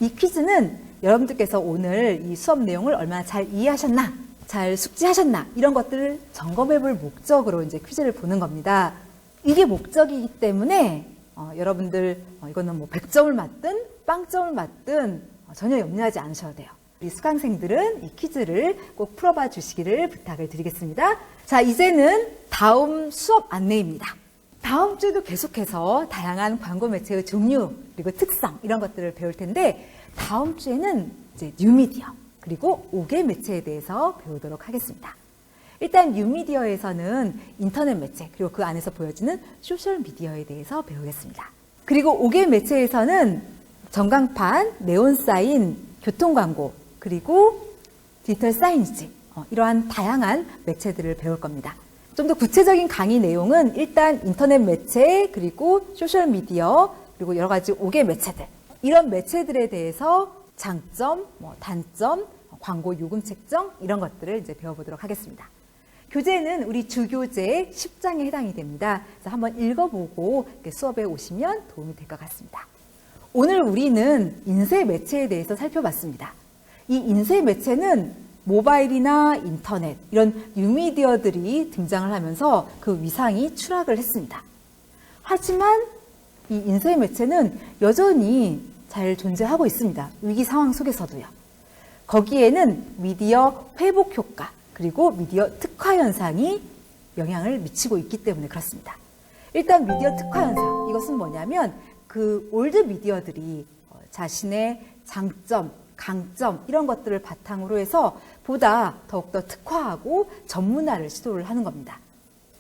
이 퀴즈는 여러분들께서 오늘 이 수업 내용을 얼마나 잘 이해하셨나, 잘 숙지하셨나 이런 것들을 점검해볼 목적으로 이제 퀴즈를 보는 겁니다. 이게 목적이기 때문에 여러분들 이거는 뭐 100점을 맞든 빵점을 맞든 전혀 염려하지 않으셔도 돼요. 우리 수강생들은 이 퀴즈를 꼭 풀어봐 주시기를 부탁을 드리겠습니다. 자, 이제는 다음 수업 안내입니다. 다음 주에도 계속해서 다양한 광고 매체의 종류 그리고 특성 이런 것들을 배울 텐데 다음 주에는 이제 뉴미디어 그리고 5개 매체에 대해서 배우도록 하겠습니다. 일단 뉴미디어에서는 인터넷 매체 그리고 그 안에서 보여지는 소셜미디어에 대해서 배우겠습니다. 그리고 5개 매체에서는 전광판, 네온사인, 교통광고 그리고 디지털 사이니지 이러한 다양한 매체들을 배울 겁니다. 좀 더 구체적인 강의 내용은 일단 인터넷 매체 그리고 소셜미디어 그리고 여러 가지 5개 매체들 이런 매체들에 대해서 장점, 단점, 광고 요금 책정 이런 것들을 이제 배워보도록 하겠습니다. 교재는 우리 주교재 10장에 해당이 됩니다. 그래서 한번 읽어보고 수업에 오시면 도움이 될 것 같습니다. 오늘 우리는 인쇄 매체에 대해서 살펴봤습니다. 이 인쇄 매체는 모바일이나 인터넷 이런 뉴미디어들이 등장을 하면서 그 위상이 추락을 했습니다. 하지만 이 인쇄 매체는 여전히 잘 존재하고 있습니다. 위기 상황 속에서도요. 거기에는 미디어 회복 효과 그리고 미디어 특화 현상이 영향을 미치고 있기 때문에 그렇습니다. 일단 미디어 특화 현상 이것은 뭐냐면 그 올드 미디어들이 자신의 장점, 강점 이런 것들을 바탕으로 해서 보다 더욱더 특화하고 전문화를 시도를 하는 겁니다.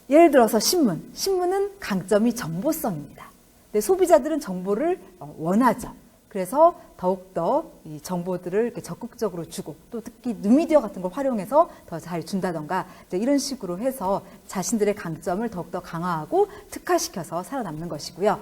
예를 들어서 신문은 강점이 정보성입니다. 근데 소비자들은 정보를 원하죠. 그래서 더욱더 이 정보들을 이렇게 적극적으로 주고 또 특히 뉴미디어 같은 걸 활용해서 더 잘 준다던가 이제 이런 식으로 해서 자신들의 강점을 더욱더 강화하고 특화시켜서 살아남는 것이고요.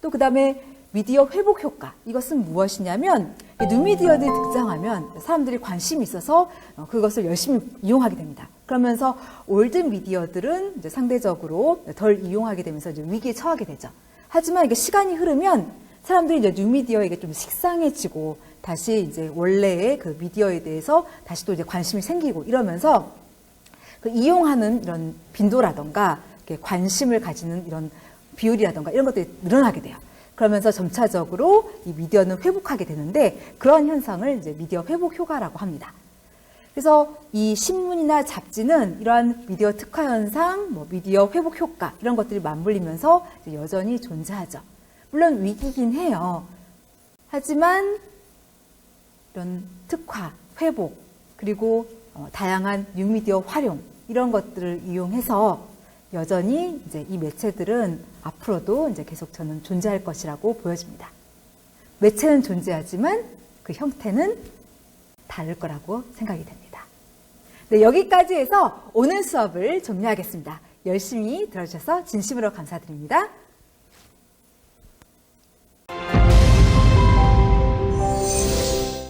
또 그 다음에 미디어 회복 효과 이것은 무엇이냐면 뉴미디어들이 등장하면 사람들이 관심이 있어서 그것을 열심히 이용하게 됩니다. 그러면서 올드 미디어들은 이제 상대적으로 덜 이용하게 되면서 이제 위기에 처하게 되죠. 하지만 이게 시간이 흐르면 사람들이 이제 뉴미디어에게 좀 식상해지고 다시 이제 원래의 그 미디어에 대해서 다시 또 이제 관심이 생기고 이러면서 그 이용하는 이런 빈도라던가 관심을 가지는 이런 비율이라던가 이런 것들이 늘어나게 돼요. 그러면서 점차적으로 이 미디어는 회복하게 되는데 그런 현상을 이제 미디어 회복 효과라고 합니다. 그래서 이 신문이나 잡지는 이러한 미디어 특화 현상, 미디어 회복 효과 이런 것들이 맞물리면서 여전히 존재하죠. 물론 위기긴 해요. 하지만 이런 특화, 회복 그리고 다양한 뉴미디어 활용 이런 것들을 이용해서 여전히 이제 이 매체들은 앞으로도 이제 계속 저는 존재할 것이라고 보여집니다. 매체는 존재하지만 그 형태는 다를 거라고 생각이 됩니다. 네, 여기까지 해서 오늘 수업을 종료하겠습니다. 열심히 들어주셔서 진심으로 감사드립니다.